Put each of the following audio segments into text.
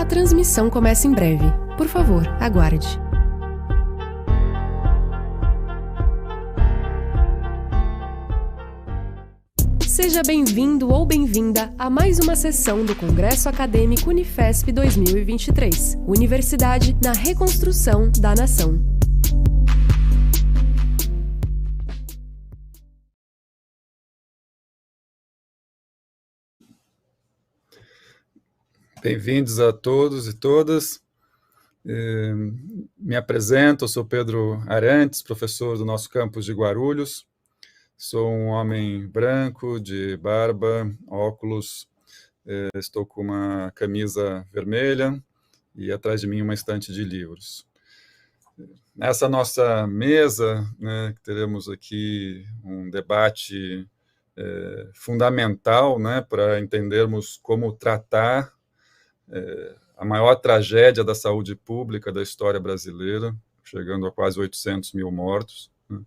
A transmissão começa em breve. Por favor, aguarde. Seja bem-vindo ou bem-vinda a mais uma sessão do Congresso Acadêmico Unifesp 2023. Universidade na Reconstrução da Nação. Bem-vindos a todos e todas. Me apresento, eu sou Pedro Arantes, professor do nosso campus de Guarulhos. Sou um homem branco, de barba, óculos, estou com uma camisa vermelha e atrás de mim uma estante de livros. Nessa nossa mesa, né, teremos aqui um debate fundamental, né, para entendermos como tratar a maior tragédia da saúde pública da história brasileira, chegando a quase 800 mil mortos, né,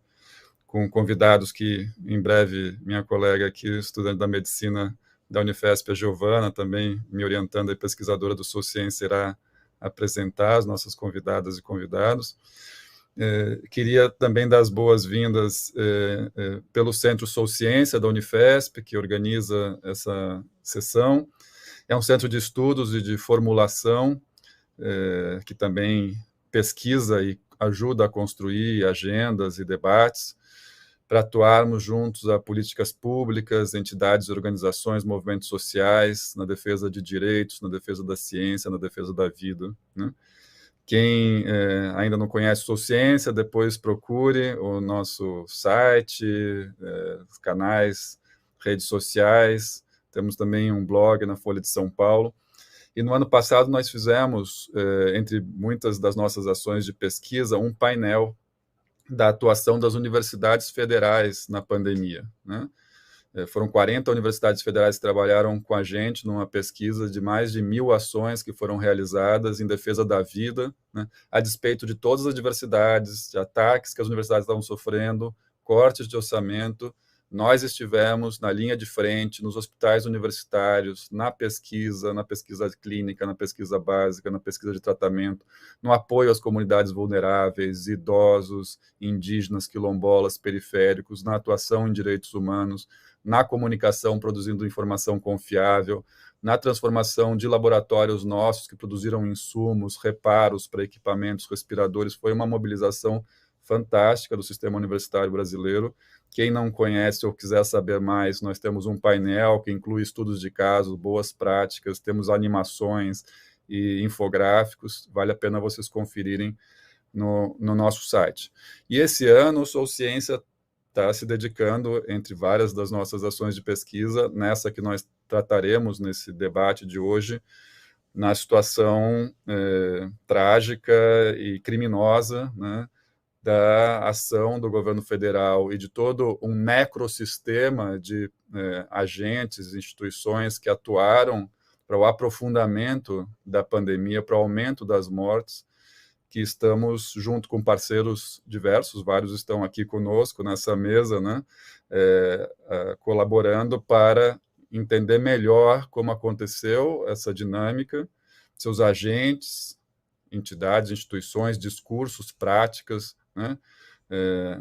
com convidados que, em breve, minha colega aqui, estudante da medicina da Unifesp, a Giovana, também me orientando, a pesquisadora do Sociência, irá apresentar as nossas convidadas e convidados. Queria também dar as boas-vindas pelo Centro Sociência da Unifesp, que organiza essa sessão. É um centro de estudos e de formulação, que também pesquisa e ajuda a construir agendas e debates para atuarmos juntos a políticas públicas, entidades, organizações, movimentos sociais, na defesa de direitos, na defesa da ciência, na defesa da vida, né? Quem ainda não conhece Sociência, depois procure o nosso site, os canais, redes sociais. Temos também um blog na Folha de São Paulo. E no ano passado nós fizemos, entre muitas das nossas ações de pesquisa, um painel da atuação das universidades federais na pandemia, né? Foram 40 universidades federais que trabalharam com a gente numa pesquisa de mais de 1.000 ações que foram realizadas em defesa da vida, né, a despeito de todas as adversidades, de ataques que as universidades estavam sofrendo, cortes de orçamento. Nós estivemos na linha de frente, nos hospitais universitários, na pesquisa clínica, na pesquisa básica, na pesquisa de tratamento, no apoio às comunidades vulneráveis, idosos, indígenas, quilombolas, periféricos, na atuação em direitos humanos, na comunicação, produzindo informação confiável, na transformação de laboratórios nossos que produziram insumos, reparos para equipamentos, respiradores. Foi uma mobilização fantástica do sistema universitário brasileiro. Quem não conhece ou quiser saber mais, nós temos um painel que inclui estudos de caso, boas práticas, temos animações e infográficos, vale a pena vocês conferirem no nosso site. E esse ano o Sociência está se dedicando, entre várias das nossas ações de pesquisa, nessa que nós trataremos nesse debate de hoje, na situação trágica e criminosa, né, da ação do governo federal e de todo um necrossistema de agentes, instituições que atuaram para o aprofundamento da pandemia, para o aumento das mortes, que estamos junto com parceiros diversos, vários estão aqui conosco nessa mesa, né, colaborando para entender melhor como aconteceu essa dinâmica, seus agentes, entidades, instituições, discursos, práticas, né,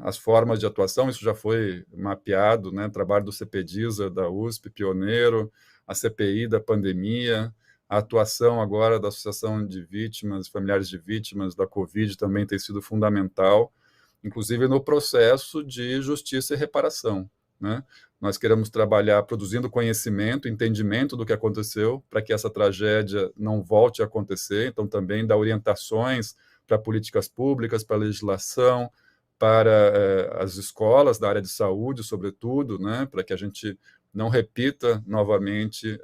as formas de atuação. Isso já foi mapeado, né, trabalho do CPDISA, da USP, pioneiro, a CPI da pandemia, a atuação agora da Associação de Vítimas, familiares de vítimas da Covid também tem sido fundamental, inclusive no processo de justiça e reparação, né? Nós queremos trabalhar produzindo conhecimento, entendimento do que aconteceu, para que essa tragédia não volte a acontecer, então também dar orientações para políticas públicas, para legislação, para as escolas da área de saúde, sobretudo, né, para que a gente não repita novamente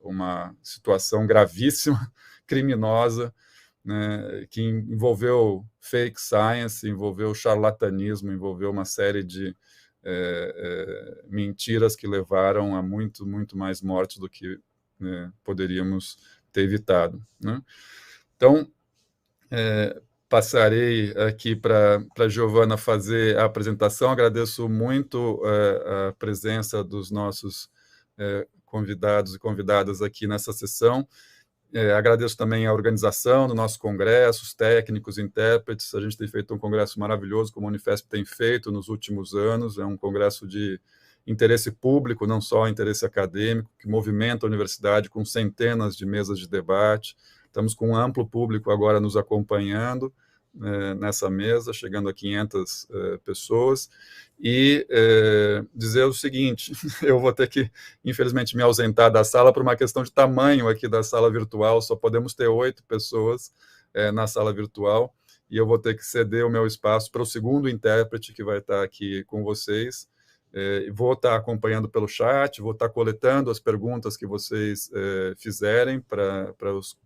uma situação gravíssima, criminosa, né, que envolveu fake science, envolveu charlatanismo, envolveu uma série de mentiras que levaram a muito, muito mais mortes do que poderíamos ter evitado, né? Então, passarei aqui para a Giovana fazer a apresentação. Agradeço muito a presença dos nossos convidados e convidadas aqui nessa sessão. Agradeço também a organização do nosso congresso, os técnicos, intérpretes. A gente tem feito um congresso maravilhoso, como a Unifesp tem feito nos últimos anos. É um congresso de interesse público, não só interesse acadêmico, que movimenta a universidade com centenas de mesas de debate. Estamos com um amplo público agora nos acompanhando nessa mesa, chegando a 500 pessoas. E dizer o seguinte, eu vou ter que, infelizmente, me ausentar da sala por uma questão de tamanho aqui da sala virtual, só podemos ter 8 pessoas na sala virtual, e eu vou ter que ceder o meu espaço para o segundo intérprete que vai estar aqui com vocês. Vou estar acompanhando pelo chat, vou estar coletando as perguntas que vocês fizerem para os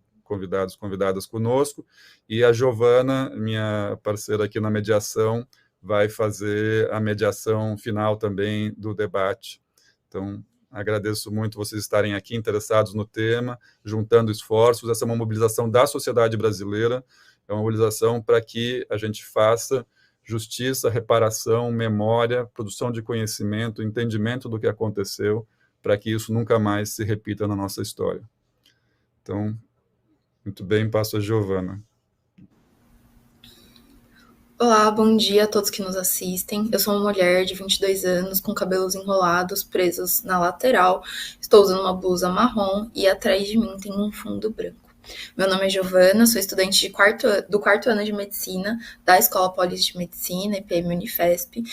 convidadas conosco, e a Giovana, minha parceira aqui na mediação, vai fazer a mediação final também do debate. Então, agradeço muito vocês estarem aqui interessados no tema, juntando esforços. Essa é uma mobilização da sociedade brasileira, é uma mobilização para que a gente faça justiça, reparação, memória, produção de conhecimento, entendimento do que aconteceu, para que isso nunca mais se repita na nossa história. Então, muito bem, passo a Giovana. Olá, bom dia a todos que nos assistem. Eu sou uma mulher de 22 anos, com cabelos enrolados, presos na lateral. Estou usando uma blusa marrom e atrás de mim tem um fundo branco. Meu nome é Giovana, sou estudante do quarto ano de Medicina da Escola Paulista de Medicina, EPM Unifesp,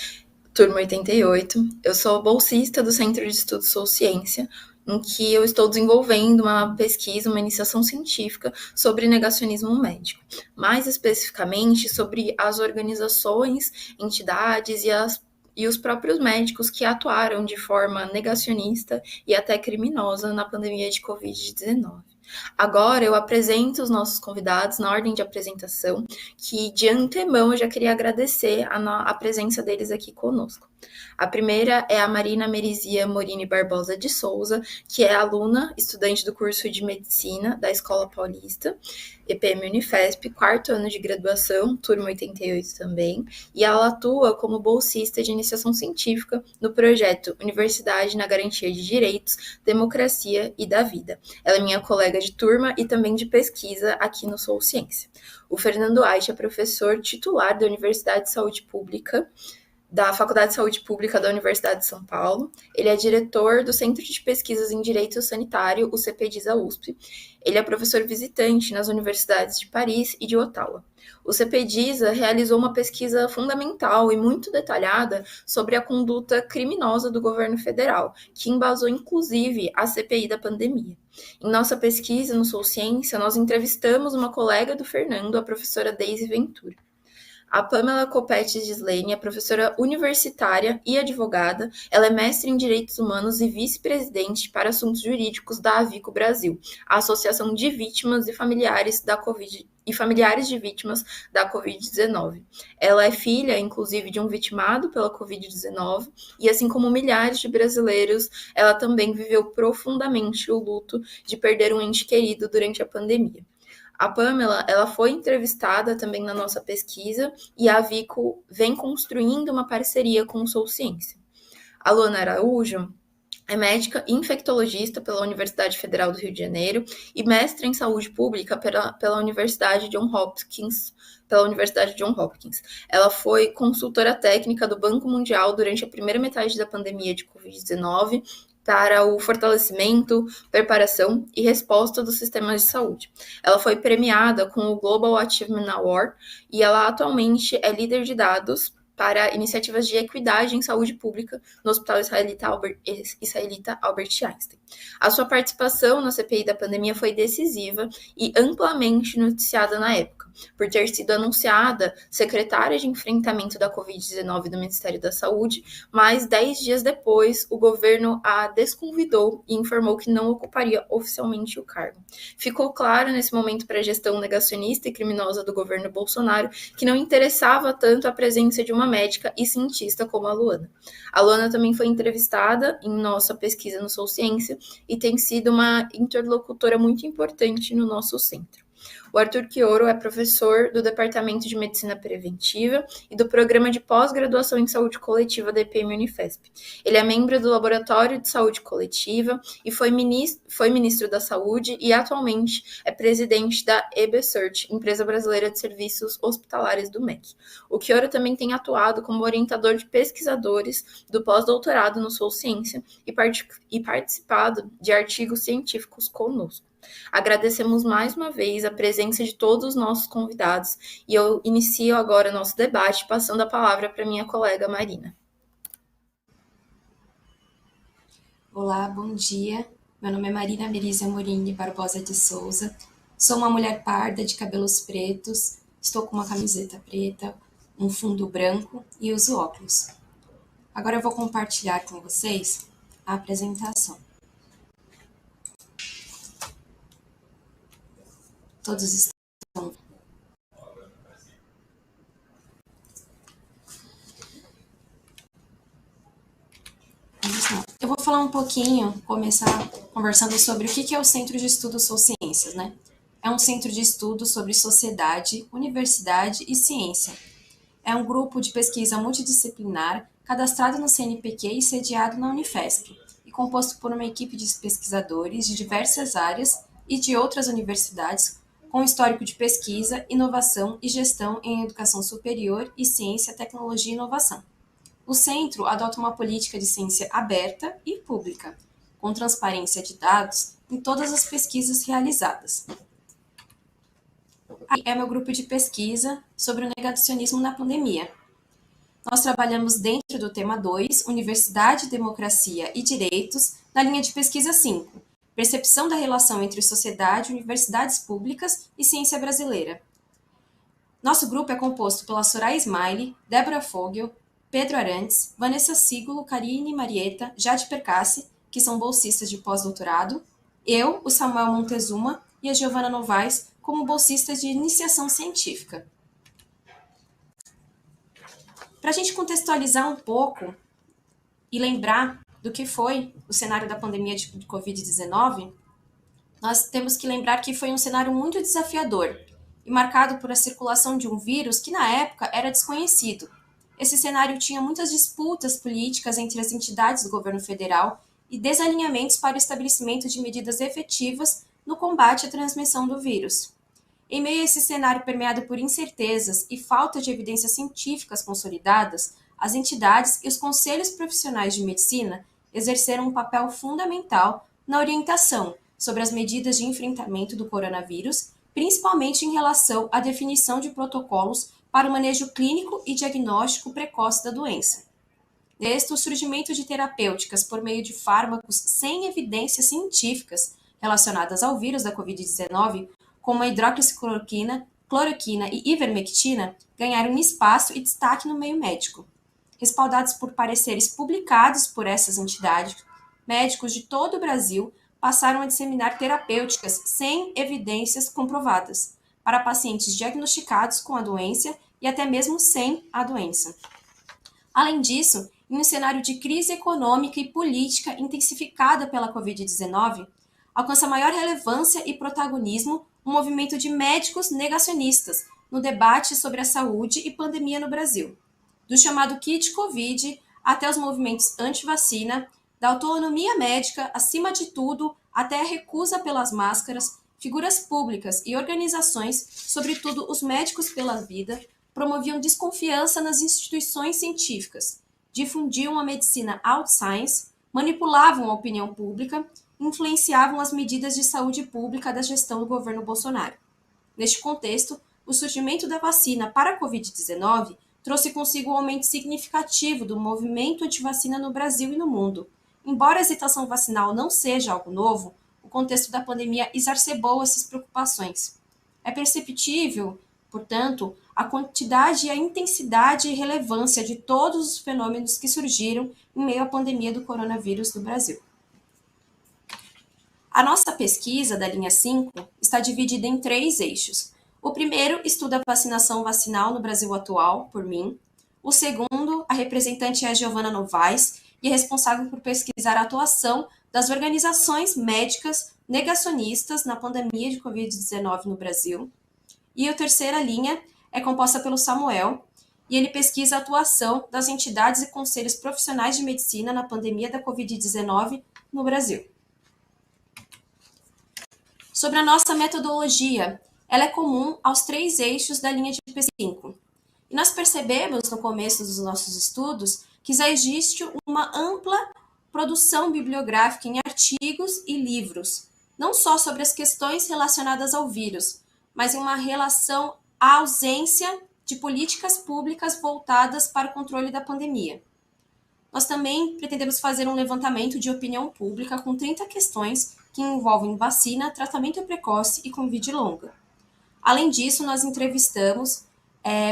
turma 88. Eu sou bolsista do Centro de Estudos Sou Ciência, em que eu estou desenvolvendo uma pesquisa, uma iniciação científica sobre negacionismo médico, mais especificamente sobre as organizações, entidades e os próprios médicos que atuaram de forma negacionista e até criminosa na pandemia de Covid-19. Agora eu apresento os nossos convidados na ordem de apresentação, que de antemão eu já queria agradecer a presença deles aqui conosco. A primeira é a Marina Merizia Morini Barbosa de Souza, que é aluna, estudante do curso de Medicina da Escola Paulista, EPM Unifesp, quarto ano de graduação, turma 88 também, e ela atua como bolsista de iniciação científica no projeto Universidade na Garantia de Direitos, Democracia e da Vida. Ela é minha colega de turma e também de pesquisa aqui no Sou Ciência. O Fernando Aich é professor titular da Universidade de Saúde Pública, da Faculdade de Saúde Pública da Universidade de São Paulo. Ele é diretor do Centro de Pesquisas em Direito Sanitário, o CPDISA USP. Ele é professor visitante nas universidades de Paris e de Ottawa. O CPDISA realizou uma pesquisa fundamental e muito detalhada sobre a conduta criminosa do governo federal, que embasou inclusive a CPI da pandemia. Em nossa pesquisa no Sou Ciência, nós entrevistamos uma colega do Fernando, a professora Deise Ventura. A Pamela Copete Gislene é professora universitária e advogada. Ela é mestre em Direitos Humanos e vice-presidente para assuntos jurídicos da Avico Brasil, a Associação de Vítimas e Familiares de Vítimas da Covid-19. Ela é filha, inclusive, de um vitimado pela Covid-19 e, assim como milhares de brasileiros, ela também viveu profundamente o luto de perder um ente querido durante a pandemia. A Pamela, ela foi entrevistada também na nossa pesquisa e a Avico vem construindo uma parceria com o Sou Ciência. A Luana Araújo é médica e infectologista pela Universidade Federal do Rio de Janeiro e mestre em saúde pública pela Universidade Johns Hopkins. Ela foi consultora técnica do Banco Mundial durante a primeira metade da pandemia de Covid-19 para o fortalecimento, preparação e resposta dos sistemas de saúde. Ela foi premiada com o Global Achievement Award e ela atualmente é líder de dados para iniciativas de equidade em saúde pública no Hospital Israelita Albert Einstein. A sua participação na CPI da pandemia foi decisiva e amplamente noticiada na época, por ter sido anunciada secretária de enfrentamento da Covid-19 do Ministério da Saúde, mas 10 dias depois o governo a desconvidou e informou que não ocuparia oficialmente o cargo. Ficou claro nesse momento para a gestão negacionista e criminosa do governo Bolsonaro que não interessava tanto a presença de uma médica e cientista como a Luana. A Luana também foi entrevistada em nossa pesquisa no Sou Ciência e tem sido uma interlocutora muito importante no nosso centro. O Arthur Quioro é professor do Departamento de Medicina Preventiva e do Programa de Pós-Graduação em Saúde Coletiva da EPM Unifesp. Ele é membro do Laboratório de Saúde Coletiva e foi ministro da Saúde e atualmente é presidente da EBSearch, Empresa Brasileira de Serviços Hospitalares do MEC. O Quioro também tem atuado como orientador de pesquisadores do pós-doutorado no Sou Ciência e participado de artigos científicos conosco. Agradecemos mais uma vez a presença de todos os nossos convidados e eu inicio agora nosso debate passando a palavra para minha colega Marina. Olá, bom dia. Meu nome é Marina Merizia Morini Barbosa de Souza. Sou uma mulher parda de cabelos pretos, estou com uma camiseta preta, um fundo branco e uso óculos. Agora eu vou compartilhar com vocês a apresentação. Todos estão. Eu vou falar um pouquinho, começar conversando sobre o que é o Centro de Estudos Sou Ciências, né? É um centro de estudos sobre sociedade, universidade e ciência. É um grupo de pesquisa multidisciplinar cadastrado no CNPq e sediado na Unifesp, e composto por uma equipe de pesquisadores de diversas áreas e de outras universidades com histórico de pesquisa, inovação e gestão em educação superior e ciência, tecnologia e inovação. O centro adota uma política de ciência aberta e pública, com transparência de dados em todas as pesquisas realizadas. Aqui é meu grupo de pesquisa sobre o negacionismo na pandemia. Nós trabalhamos dentro do tema 2, Universidade, Democracia e Direitos, na linha de pesquisa 5, Percepção da relação entre sociedade, universidades públicas e ciência brasileira. Nosso grupo é composto pela Soraya Smiley, Débora Fogel, Pedro Arantes, Vanessa Sígulo, Karine Marieta, Jade Percassi, que são bolsistas de pós-doutorado, eu, o Samuel Montezuma e a Giovana Novaes, como bolsistas de iniciação científica. Para a gente contextualizar um pouco e lembrar do que foi o cenário da pandemia de Covid-19, nós temos que lembrar que foi um cenário muito desafiador e marcado por a circulação de um vírus que, na época, era desconhecido. Esse cenário tinha muitas disputas políticas entre as entidades do governo federal e desalinhamentos para o estabelecimento de medidas efetivas no combate à transmissão do vírus. Em meio a esse cenário permeado por incertezas e falta de evidências científicas consolidadas, as entidades e os conselhos profissionais de medicina exerceram um papel fundamental na orientação sobre as medidas de enfrentamento do coronavírus, principalmente em relação à definição de protocolos para o manejo clínico e diagnóstico precoce da doença. Neste, o surgimento de terapêuticas por meio de fármacos sem evidências científicas relacionadas ao vírus da Covid-19, como a hidroxicloroquina, cloroquina e ivermectina, ganharam espaço e destaque no meio médico. Respaldados por pareceres publicados por essas entidades, médicos de todo o Brasil passaram a disseminar terapêuticas sem evidências comprovadas para pacientes diagnosticados com a doença e até mesmo sem a doença. Além disso, em um cenário de crise econômica e política intensificada pela Covid-19, alcança maior relevância e protagonismo um movimento de médicos negacionistas no debate sobre a saúde e pandemia no Brasil. Do chamado kit Covid até os movimentos anti-vacina, da autonomia médica, acima de tudo, até a recusa pelas máscaras, figuras públicas e organizações, sobretudo os médicos pela vida, promoviam desconfiança nas instituições científicas, difundiam a medicina outscience, manipulavam a opinião pública, influenciavam as medidas de saúde pública da gestão do governo Bolsonaro. Neste contexto, o surgimento da vacina para a Covid-19 trouxe consigo um aumento significativo do movimento antivacina no Brasil e no mundo. Embora a hesitação vacinal não seja algo novo, o contexto da pandemia exacerbou essas preocupações. É perceptível, portanto, a quantidade e a intensidade e relevância de todos os fenômenos que surgiram em meio à pandemia do coronavírus no Brasil. A nossa pesquisa da linha 5 está dividida em 3 eixos. O primeiro estuda a vacinação vacinal no Brasil atual, por mim. O segundo, a representante é a Giovana Novaes e é responsável por pesquisar a atuação das organizações médicas negacionistas na pandemia de Covid-19 no Brasil. E a terceira linha é composta pelo Samuel, e ele pesquisa a atuação das entidades e conselhos profissionais de medicina na pandemia da Covid-19 no Brasil. Sobre a nossa metodologia, ela é comum aos 3 eixos da linha de pesquisa 5. E nós percebemos no começo dos nossos estudos que já existe uma ampla produção bibliográfica em artigos e livros, não só sobre as questões relacionadas ao vírus, mas em uma relação à ausência de políticas públicas voltadas para o controle da pandemia. Nós também pretendemos fazer um levantamento de opinião pública com 30 questões que envolvem vacina, tratamento precoce e Covid longa. Além disso, nós entrevistamos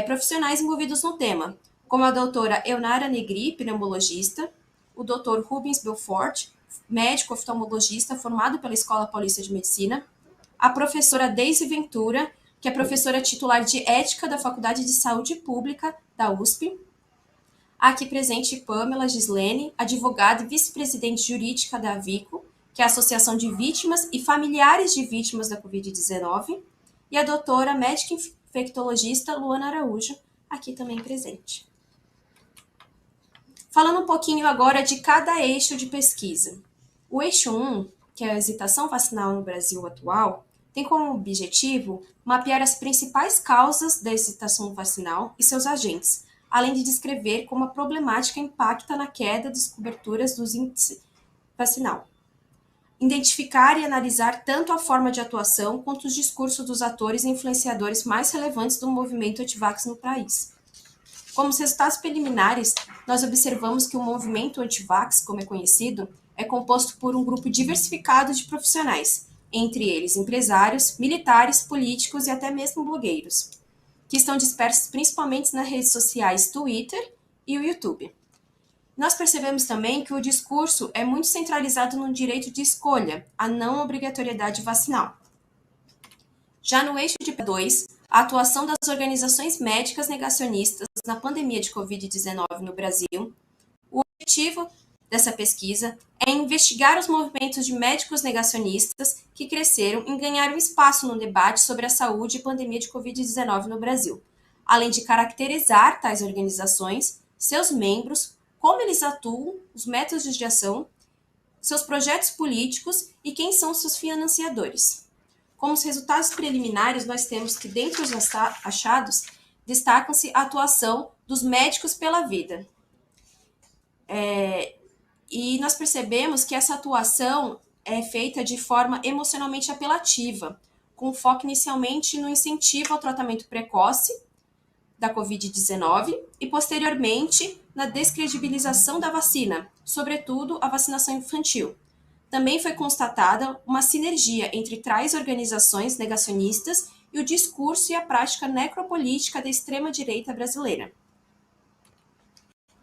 profissionais envolvidos no tema, como a doutora Eunara Negri, pneumologista, o doutor Rubens Belfort, médico oftalmologista formado pela Escola Paulista de Medicina, a professora Deise Ventura, que é professora titular de Ética da Faculdade de Saúde Pública da USP, a aqui presente Pamela Gislene, advogada e vice-presidente jurídica da AVICO, que é a Associação de Vítimas e Familiares de Vítimas da Covid-19, e a doutora médica infectologista Luana Araújo, aqui também presente. Falando um pouquinho agora de cada eixo de pesquisa. O eixo 1, que é a hesitação vacinal no Brasil atual, tem como objetivo mapear as principais causas da hesitação vacinal e seus agentes, além de descrever como a problemática impacta na queda das coberturas dos índices vacinal. Identificar e analisar tanto a forma de atuação quanto os discursos dos atores e influenciadores mais relevantes do movimento anti-vax no país. Como os resultados preliminares, nós observamos que o movimento anti-vax, como é conhecido, é composto por um grupo diversificado de profissionais, entre eles empresários, militares, políticos e até mesmo blogueiros, que estão dispersos principalmente nas redes sociais Twitter e o YouTube. Nós percebemos também que o discurso é muito centralizado no direito de escolha, a não obrigatoriedade vacinal. Já no eixo de 2, a atuação das organizações médicas negacionistas na pandemia de Covid-19 no Brasil, o objetivo dessa pesquisa é investigar os movimentos de médicos negacionistas que cresceram e ganharam espaço no debate sobre a saúde e pandemia de Covid-19 no Brasil, além de caracterizar tais organizações, seus membros, como eles atuam, os métodos de ação, seus projetos políticos e quem são seus financiadores. Como os resultados preliminares, nós temos que, dentre os achados, destacam-se a atuação dos médicos pela vida. E nós percebemos que essa atuação é feita de forma emocionalmente apelativa, com foco inicialmente no incentivo ao tratamento precoce da Covid-19 e, posteriormente, na descredibilização da vacina, sobretudo a vacinação infantil. Também foi constatada uma sinergia entre tais organizações negacionistas e o discurso e a prática necropolítica da extrema-direita brasileira.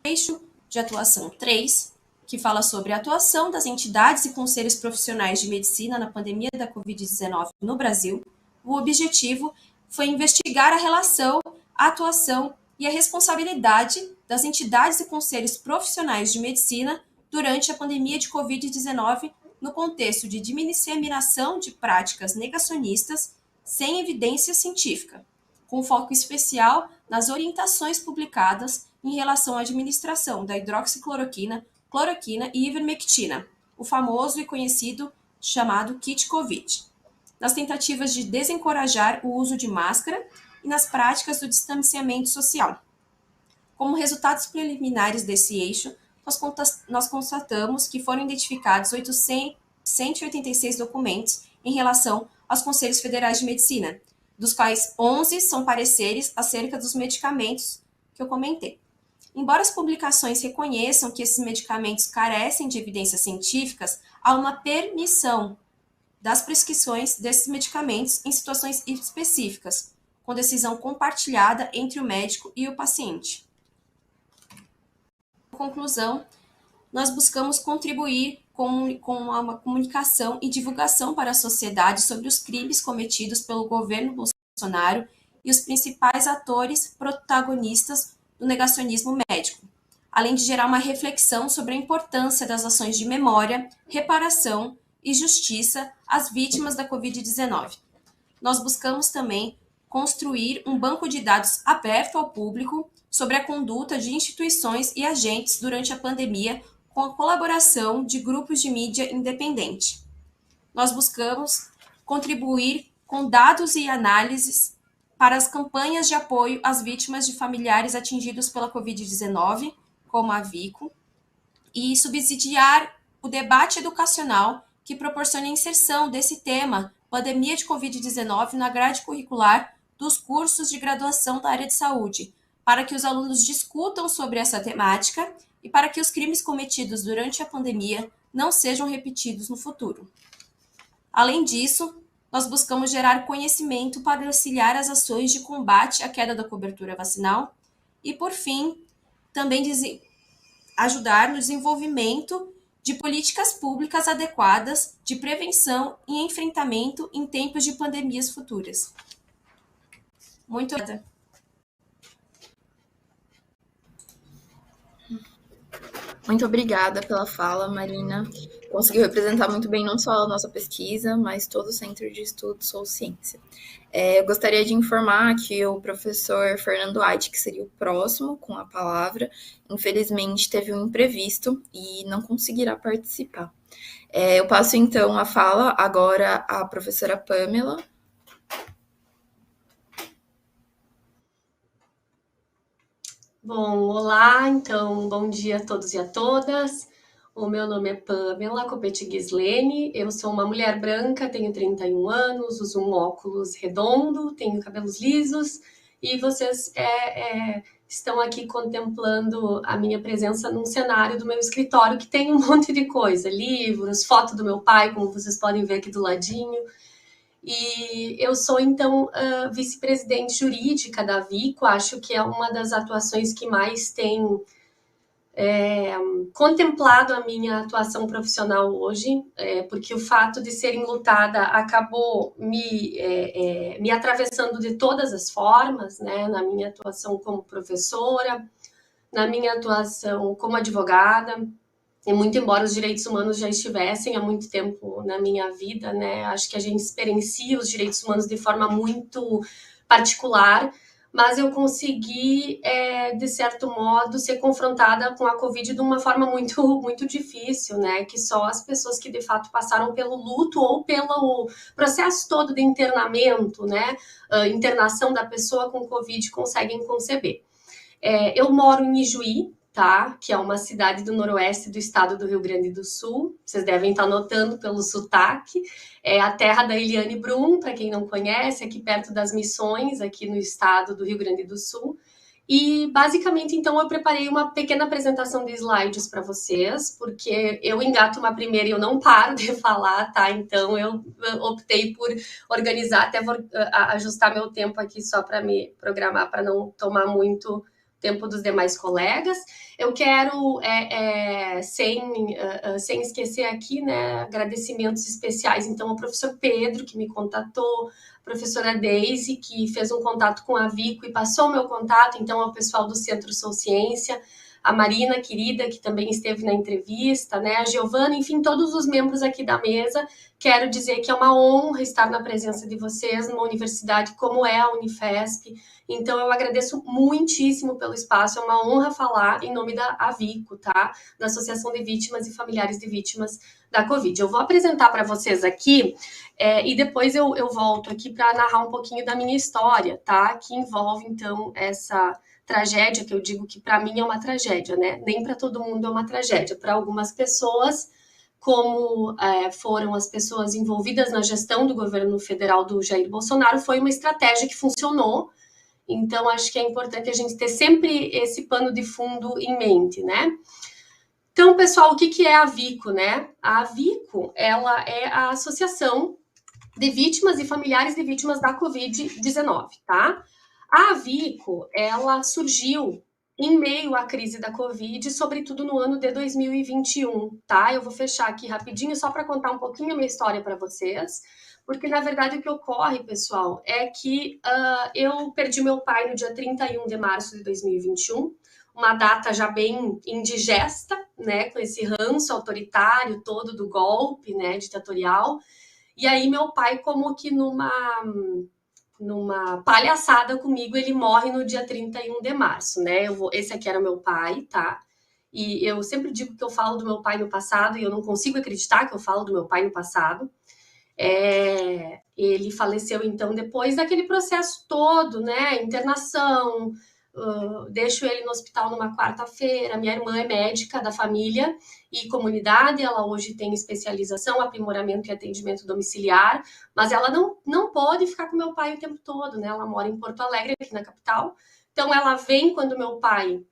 Eixo de atuação 3, que fala sobre a atuação das entidades e conselhos profissionais de medicina na pandemia da Covid-19 no Brasil, o objetivo foi investigar a relação, a atuação e a responsabilidade das entidades e conselhos profissionais de medicina durante a pandemia de Covid-19 no contexto de disseminação de práticas negacionistas sem evidência científica, com foco especial nas orientações publicadas em relação à administração da hidroxicloroquina, cloroquina e ivermectina, o famoso e conhecido chamado kit Covid, nas tentativas de desencorajar o uso de máscara e nas práticas do distanciamento social. Como resultados preliminares desse eixo, nós constatamos que foram identificados 186 documentos em relação aos Conselhos Federais de Medicina, dos quais 11 são pareceres acerca dos medicamentos que eu comentei. Embora as publicações reconheçam que esses medicamentos carecem de evidências científicas, há uma permissão das prescrições desses medicamentos em situações específicas, com decisão compartilhada entre o médico e o paciente. Em conclusão, nós buscamos contribuir com uma comunicação e divulgação para a sociedade sobre os crimes cometidos pelo governo Bolsonaro e os principais atores protagonistas do negacionismo médico, além de gerar uma reflexão sobre a importância das ações de memória, reparação e justiça às vítimas da Covid-19. Nós buscamos também construir um banco de dados aberto ao público sobre a conduta de instituições e agentes durante a pandemia, com a colaboração de grupos de mídia independente. Nós buscamos contribuir com dados e análises para as campanhas de apoio às vítimas de familiares atingidos pela Covid-19, como a VICO, e subsidiar o debate educacional que proporciona a inserção desse tema, pandemia de Covid-19, na grade curricular dos cursos de graduação da área de saúde, para que os alunos discutam sobre essa temática e para que os crimes cometidos durante a pandemia não sejam repetidos no futuro. Além disso, nós buscamos gerar conhecimento para auxiliar as ações de combate à queda da cobertura vacinal e, por fim, também ajudar no desenvolvimento de políticas públicas adequadas de prevenção e enfrentamento em tempos de pandemias futuras. Muito obrigada. Muito obrigada pela fala, Marina. Conseguiu representar muito bem não só a nossa pesquisa, mas todo o Centro de Estudos Sou Ciência. Eu gostaria de informar que o professor Fernando Ait, que seria o próximo com a palavra, infelizmente teve um imprevisto e não conseguirá participar. Eu passo então a fala agora à professora Pamela. Bom, olá, então, bom dia a todos e a todas. O meu nome é Pamela Copete-Ghislene, eu sou uma mulher branca, tenho 31 anos, uso um óculos redondo, tenho cabelos lisos e vocês estão aqui contemplando a minha presença num cenário do meu escritório que tem um monte de coisa, livros, foto do meu pai, como vocês podem ver aqui do ladinho. E eu sou, então, vice-presidente jurídica da VICO, acho que é uma das atuações que mais tem contemplado a minha atuação profissional hoje, porque o fato de ser enlutada acabou me atravessando de todas as formas, né, na minha atuação como professora, na minha atuação como advogada. E muito embora os direitos humanos já estivessem há muito tempo na minha vida, né? Acho que a gente experiencia os direitos humanos de forma muito particular, mas eu consegui, de certo modo, ser confrontada com a Covid de uma forma muito, muito difícil, né? Que só as pessoas que de fato passaram pelo luto ou pelo processo todo de internamento, né? Internação da pessoa com Covid conseguem conceber. Eu moro em Ijuí, tá? Que é uma cidade do noroeste do estado do Rio Grande do Sul. Vocês devem estar notando pelo sotaque. É a terra da Eliane Brum, para quem não conhece, aqui perto das Missões, aqui no estado do Rio Grande do Sul. E, basicamente, então, eu preparei uma pequena apresentação de slides para vocês, porque eu engato uma primeira e eu não paro de falar, tá? Então, eu optei por organizar, até vou ajustar meu tempo aqui só para me programar, para não tomar muito tempo dos demais colegas. Eu quero, sem esquecer aqui, né, agradecimentos especiais, então, ao professor Pedro, que me contatou, a professora Deise, que fez um contato com a VICO e passou o meu contato, então, ao pessoal do Centro Sou Ciência, a Marina, querida, que também esteve na entrevista, né, a Giovana, enfim, todos os membros aqui da mesa. Quero dizer que é uma honra estar na presença de vocês numa universidade como é a Unifesp. Então, eu agradeço muitíssimo pelo espaço, é uma honra falar em nome da AVICO, tá? Da Associação de Vítimas e Familiares de Vítimas da Covid. Eu vou apresentar para vocês aqui e depois eu volto aqui para narrar um pouquinho da minha história, tá? Que envolve, então, essa tragédia, que eu digo que para mim é uma tragédia, né? Nem para todo mundo é uma tragédia. Para algumas pessoas, como foram as pessoas envolvidas na gestão do governo federal do Jair Bolsonaro, foi uma estratégia que funcionou. Então, acho que é importante a gente ter sempre esse pano de fundo em mente, né? Então, pessoal, o que é a VICO, né? A VICO, ela é a Associação de Vítimas e Familiares de Vítimas da Covid-19, tá? A VICO, ela surgiu em meio à crise da Covid, sobretudo no ano de 2021, tá? Eu vou fechar aqui rapidinho só para contar um pouquinho a minha história para vocês, porque, na verdade, o que ocorre, pessoal, é que eu perdi meu pai no dia 31 de março de 2021, uma data já bem indigesta, né, com esse ranço autoritário todo do golpe, né, ditatorial. E aí meu pai, como que numa numa palhaçada comigo, ele morre no dia 31 de março, né? Esse aqui era meu pai, tá? E eu sempre digo que eu falo do meu pai no passado, e eu não consigo acreditar que eu falo do meu pai no passado. Ele faleceu, então, depois daquele processo todo, né? Internação, deixo ele no hospital numa quarta-feira. Minha irmã é médica da família e comunidade, ela hoje tem especialização, aprimoramento e atendimento domiciliar, mas ela não pode ficar com meu pai o tempo todo, né? Ela mora em Porto Alegre, aqui na capital, então ela vem quando meu pai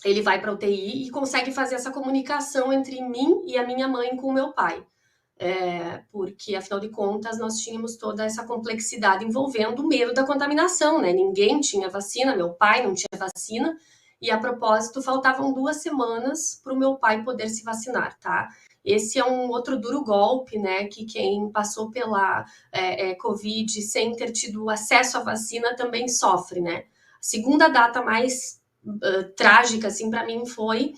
ele vai para a UTI e consegue fazer essa comunicação entre mim e a minha mãe com o meu pai. Porque, afinal de contas, nós tínhamos toda essa complexidade envolvendo o medo da contaminação, né? Ninguém tinha vacina, meu pai não tinha vacina, e, a propósito, faltavam 2 semanas para o meu pai poder se vacinar, tá? Esse é um outro duro golpe, né? Que quem passou pela Covid sem ter tido acesso à vacina também sofre, né? A segunda data mais trágica, assim, para mim foi,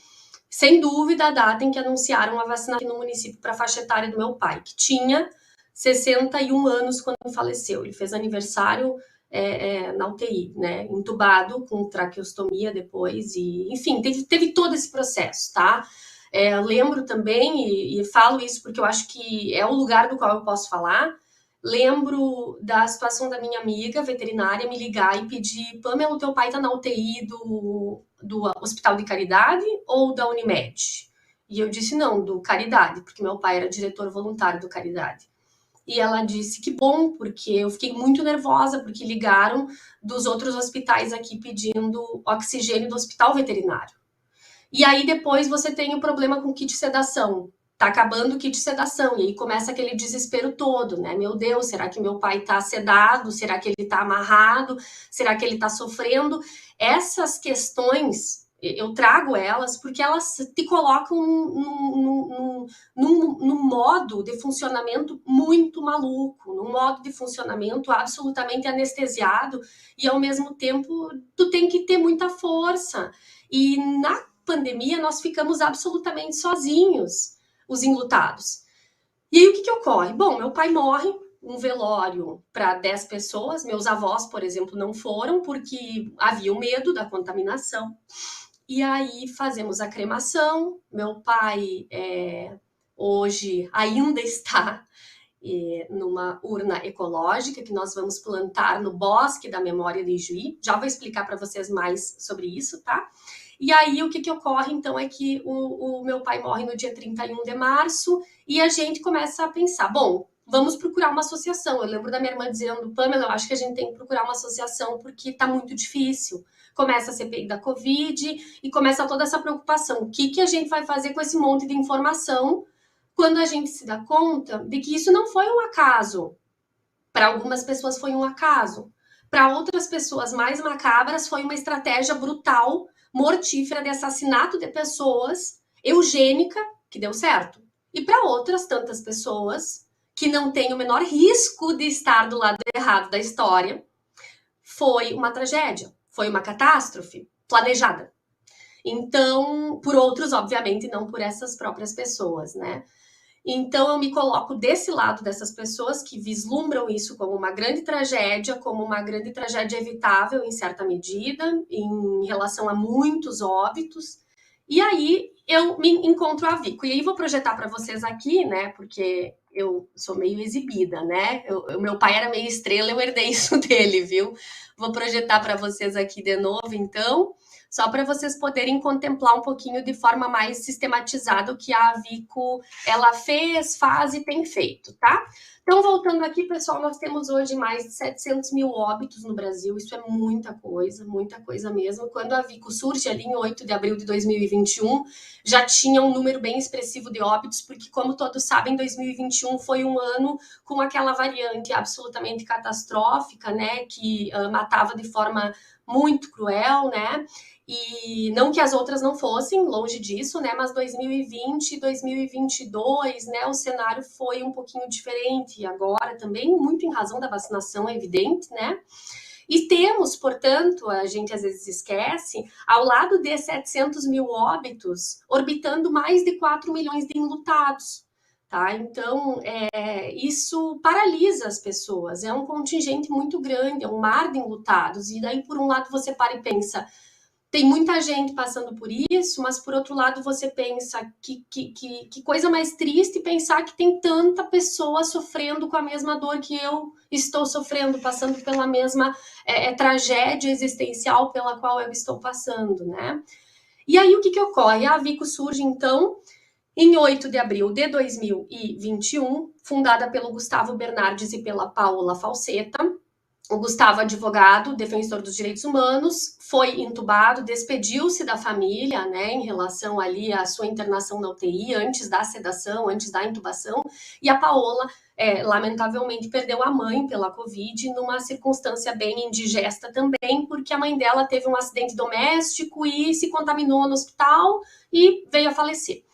sem dúvida, a data em que anunciaram a vacina aqui no município para a faixa etária do meu pai, que tinha 61 anos quando faleceu. Ele fez aniversário na UTI, né? Entubado, com traqueostomia depois, e enfim, teve todo esse processo, tá? Lembro também, e falo isso porque eu acho que é o lugar do qual eu posso falar, lembro da situação da minha amiga veterinária me ligar e pedir: Pamela, o teu pai tá na UTI do Hospital de Caridade ou da Unimed? E eu disse: não, do Caridade, porque meu pai era diretor voluntário do Caridade. E ela disse: que bom, porque eu fiquei muito nervosa, porque ligaram dos outros hospitais aqui pedindo oxigênio do hospital veterinário. E aí depois você tem o problema com kit sedação. Tá acabando o kit sedação, e aí começa aquele desespero todo, né? Meu Deus, será que meu pai tá sedado? Será que ele tá amarrado? Será que ele tá sofrendo? Essas questões, eu trago elas porque elas te colocam num modo de funcionamento muito maluco, num modo de funcionamento absolutamente anestesiado, e ao mesmo tempo tu tem que ter muita força. E na pandemia nós ficamos absolutamente sozinhos, os enlutados. E aí o que ocorre? Bom, meu pai morre, um velório para 10 pessoas, meus avós, por exemplo, não foram porque havia o medo da contaminação. E aí fazemos a cremação. Meu pai hoje ainda está numa urna ecológica que nós vamos plantar no Bosque da Memória de Ijuí. Já vou explicar para vocês mais sobre isso, tá? E aí, o que ocorre, então, é que o meu pai morre no dia 31 de março e a gente começa a pensar, bom, vamos procurar uma associação. Eu lembro da minha irmã dizendo: Pamela, eu acho que a gente tem que procurar uma associação porque tá muito difícil. Começa a CPI da Covid e começa toda essa preocupação. O que a gente vai fazer com esse monte de informação quando a gente se dá conta de que isso não foi um acaso? Para algumas pessoas foi um acaso. Para outras pessoas mais macabras foi uma estratégia brutal, mortífera, de assassinato de pessoas, eugênica, que deu certo. E para outras tantas pessoas que não têm o menor risco de estar do lado errado da história, foi uma tragédia, foi uma catástrofe planejada. Então, por outros, obviamente, não por essas próprias pessoas, né? Então, eu me coloco desse lado dessas pessoas que vislumbram isso como uma grande tragédia evitável em certa medida, em relação a muitos óbitos. E aí, eu me encontro a Vico. E aí, vou projetar para vocês aqui, né, porque eu sou meio exibida, né? Meu pai era meio estrela, eu herdei isso dele, viu? Vou projetar para vocês aqui de novo, então, só para vocês poderem contemplar um pouquinho de forma mais sistematizada o que a Vico, ela fez, faz e tem feito, tá? Então, voltando aqui, pessoal, nós temos hoje mais de 700 mil óbitos no Brasil, isso é muita coisa mesmo. Quando a Vico surge ali em 8 de abril de 2021, já tinha um número bem expressivo de óbitos, porque, como todos sabem, 2021 foi um ano com aquela variante absolutamente catastrófica, né, que matava de forma muito cruel, né? E não que as outras não fossem, longe disso, né? Mas 2020 e 2022, né? O cenário foi um pouquinho diferente agora também, muito em razão da vacinação, é evidente, né? E temos, portanto, a gente às vezes esquece, ao lado de 700 mil óbitos, orbitando mais de 4 milhões de enlutados. tá? Então, isso paralisa as pessoas, é um contingente muito grande, é um mar de enlutados, e daí, por um lado, você para e pensa, tem muita gente passando por isso, mas por outro lado você pensa que coisa mais triste pensar que tem tanta pessoa sofrendo com a mesma dor que eu estou sofrendo, passando pela mesma tragédia existencial pela qual eu estou passando, né? E aí o que ocorre? A Vico surge, então, em 8 de abril de 2021, fundada pelo Gustavo Bernardes e pela Paola Falseta. O Gustavo, advogado, defensor dos direitos humanos, foi entubado, despediu-se da família, né, em relação ali à sua internação na UTI, antes da sedação, antes da intubação, e a Paola, lamentavelmente, perdeu a mãe pela Covid, numa circunstância bem indigesta também, porque a mãe dela teve um acidente doméstico e se contaminou no hospital e veio a falecer.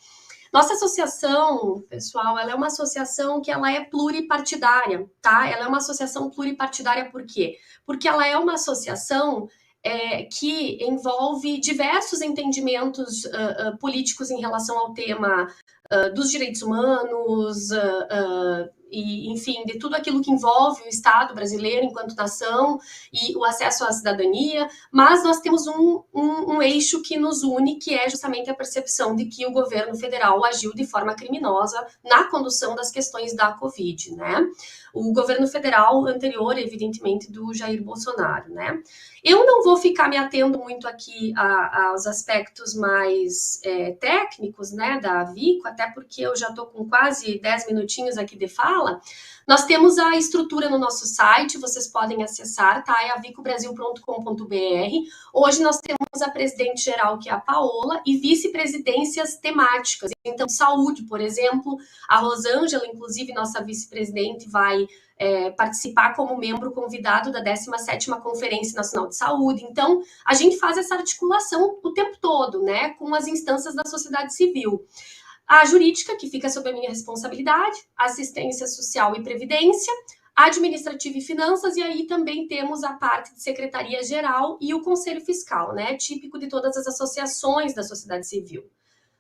Nossa associação, pessoal, ela é uma associação que ela é pluripartidária, tá? Ela é uma associação pluripartidária por quê? Porque ela é uma associação que envolve diversos entendimentos políticos em relação ao tema dos direitos humanos, e, enfim, de tudo aquilo que envolve o Estado brasileiro enquanto nação e o acesso à cidadania, mas nós temos um eixo que nos une, que é justamente a percepção de que o governo federal agiu de forma criminosa na condução das questões da Covid, né? O governo federal anterior, evidentemente, do Jair Bolsonaro, né? Eu não vou ficar me atendo muito aqui aos aspectos mais técnicos, né, da Vico, até porque eu já estou com quase 10 minutinhos aqui de fala. Nós temos a estrutura no nosso site, vocês podem acessar, tá? É avicobrasil.com.br. Hoje nós temos a presidente geral, que é a Paola, e vice-presidências temáticas. Então, saúde, por exemplo, a Rosângela, inclusive, nossa vice-presidente, vai participar como membro convidado da 17ª Conferência Nacional de Saúde. Então, a gente faz essa articulação o tempo todo, né, com as instâncias da sociedade civil. A jurídica, que fica sob a minha responsabilidade, assistência social e previdência, administrativa e finanças, e aí também temos a parte de secretaria-geral e o conselho fiscal, né, típico de todas as associações da sociedade civil.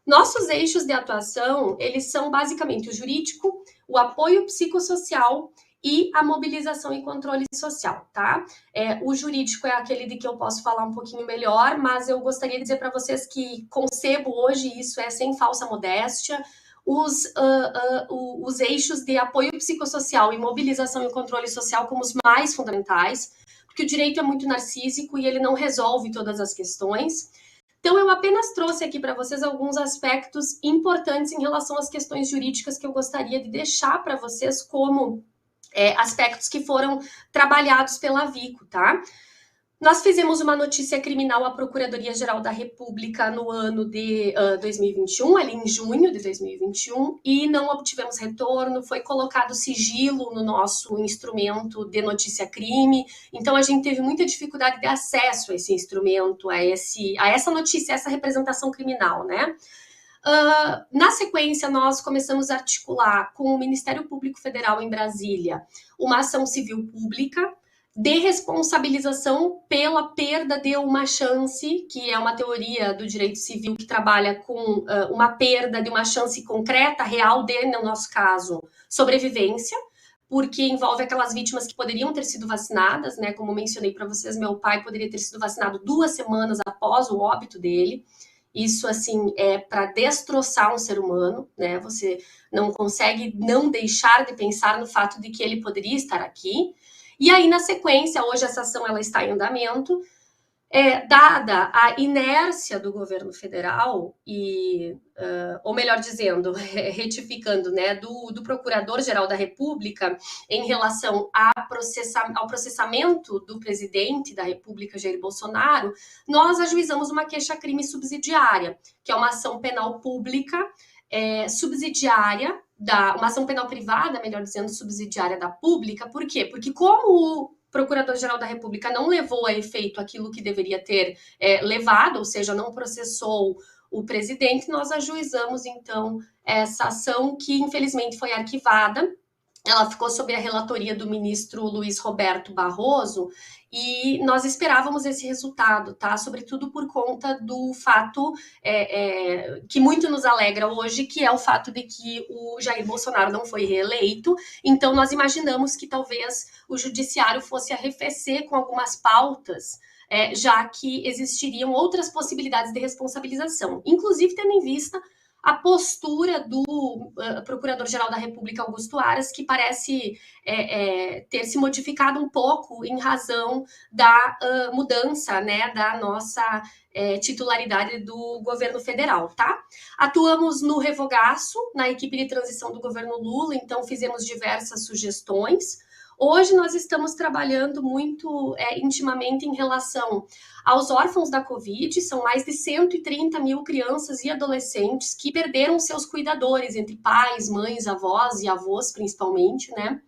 Nossos eixos de atuação, eles são basicamente o jurídico, o apoio psicossocial e a mobilização e controle social, tá? O jurídico é aquele de que eu posso falar um pouquinho melhor, mas eu gostaria de dizer para vocês que concebo hoje isso sem falsa modéstia, os eixos de apoio psicossocial e mobilização e controle social como os mais fundamentais, porque o direito é muito narcísico e ele não resolve todas as questões. Então, eu apenas trouxe aqui para vocês alguns aspectos importantes em relação às questões jurídicas que eu gostaria de deixar para vocês como aspectos que foram trabalhados pela Vico, tá? Nós fizemos uma notícia criminal à Procuradoria-Geral da República no ano de 2021, ali em junho de 2021, e não obtivemos retorno, foi colocado sigilo no nosso instrumento de notícia-crime, então a gente teve muita dificuldade de acesso a esse instrumento, a essa notícia, a essa representação criminal, né? Na sequência, nós começamos a articular com o Ministério Público Federal em Brasília uma ação civil pública de responsabilização pela perda de uma chance, que é uma teoria do direito civil que trabalha com uma perda de uma chance concreta, real, no nosso caso, sobrevivência, porque envolve aquelas vítimas que poderiam ter sido vacinadas, né? Como mencionei para vocês, meu pai poderia ter sido vacinado 2 semanas após o óbito dele. Isso, assim, é para destroçar um ser humano, né? Você não consegue não deixar de pensar no fato de que ele poderia estar aqui. E aí, na sequência, hoje essa ação ela está em andamento, dada a inércia do governo federal ou melhor dizendo, retificando, né, do Procurador-Geral da República em relação ao processamento do presidente da República, Jair Bolsonaro, nós ajuizamos uma queixa-crime subsidiária, que é uma ação penal pública subsidiária, uma ação penal privada, melhor dizendo, subsidiária da pública. Por quê? Porque como o Procurador-Geral da República não levou a efeito aquilo que deveria ter levado, ou seja, não processou o presidente, nós ajuizamos, então, essa ação que, infelizmente, foi arquivada ela ficou sob a relatoria do ministro Luiz Roberto Barroso, e nós esperávamos esse resultado, tá? Sobretudo por conta do fato que muito nos alegra hoje, que é o fato de que o Jair Bolsonaro não foi reeleito. Então, nós imaginamos que talvez o judiciário fosse arrefecer com algumas pautas, já que existiriam outras possibilidades de responsabilização, inclusive tendo em vista a postura do Procurador-Geral da República, Augusto Aras, que parece ter se modificado um pouco em razão da mudança, né, da nossa titularidade do governo federal, tá? Atuamos no revogaço, na equipe de transição do governo Lula, então fizemos diversas sugestões. Hoje nós estamos trabalhando muito intimamente em relação aos órfãos da Covid. São mais de 130 mil crianças e adolescentes que perderam seus cuidadores, entre pais, mães, avós e avós principalmente, né?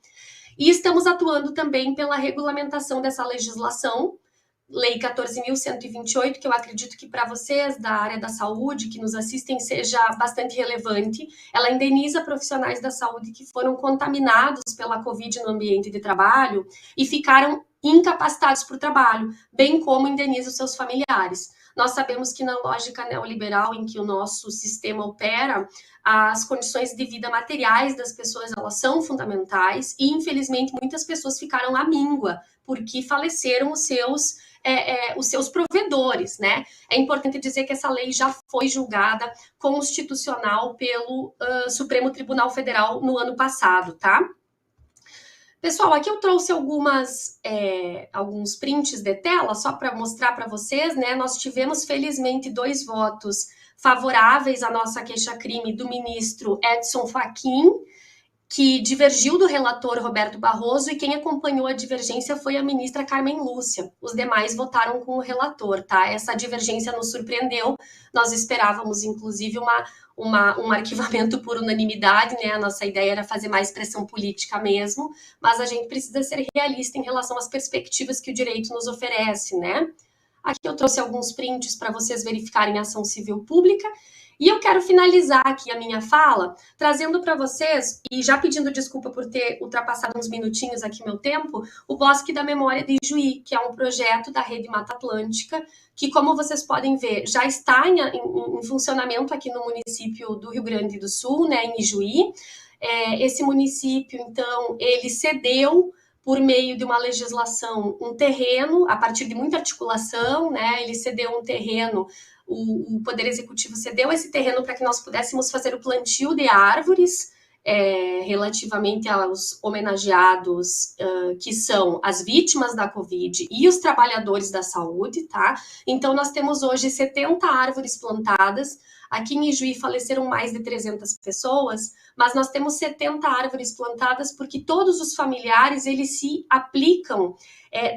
E estamos atuando também pela regulamentação dessa legislação, Lei 14.128, que eu acredito que para vocês da área da saúde que nos assistem seja bastante relevante. Ela indeniza profissionais da saúde que foram contaminados pela Covid no ambiente de trabalho e ficaram incapacitados para o trabalho, bem como indeniza os seus familiares. Nós sabemos que na lógica neoliberal em que o nosso sistema opera, as condições de vida materiais das pessoas, elas são fundamentais, e infelizmente muitas pessoas ficaram à míngua, porque faleceram os seus provedores, né? É importante dizer que essa lei já foi julgada constitucional pelo Supremo Tribunal Federal no ano passado, tá? Pessoal, aqui eu trouxe alguns prints de tela, só para mostrar para vocês, né? Nós tivemos, felizmente, 2 votos favoráveis à nossa queixa-crime do ministro Edson Fachin, que divergiu do relator Roberto Barroso, e quem acompanhou a divergência foi a ministra Carmen Lúcia. Os demais votaram com o relator, tá? Essa divergência nos surpreendeu. Nós esperávamos, inclusive, um arquivamento por unanimidade, né? A nossa ideia era fazer mais pressão política mesmo, mas a gente precisa ser realista em relação às perspectivas que o direito nos oferece, né? Aqui eu trouxe alguns prints para vocês verificarem a ação civil pública. E eu quero finalizar aqui a minha fala, trazendo para vocês, e já pedindo desculpa por ter ultrapassado uns minutinhos aqui meu tempo, o Bosque da Memória de Ijuí, que é um projeto da Rede Mata Atlântica, que, como vocês podem ver, já está em funcionamento aqui no município do Rio Grande do Sul, né, em Ijuí. Esse município, então, ele cedeu, por meio de uma legislação, um terreno, a partir de muita articulação, né, ele cedeu um terreno, o Poder Executivo cedeu esse terreno para que nós pudéssemos fazer o plantio de árvores relativamente aos homenageados, que são as vítimas da Covid e os trabalhadores da saúde, tá? Então, nós temos hoje 70 árvores plantadas. Aqui em Ijuí faleceram mais de 300 pessoas, mas nós temos 70 árvores plantadas porque todos os familiares, eles se aplicam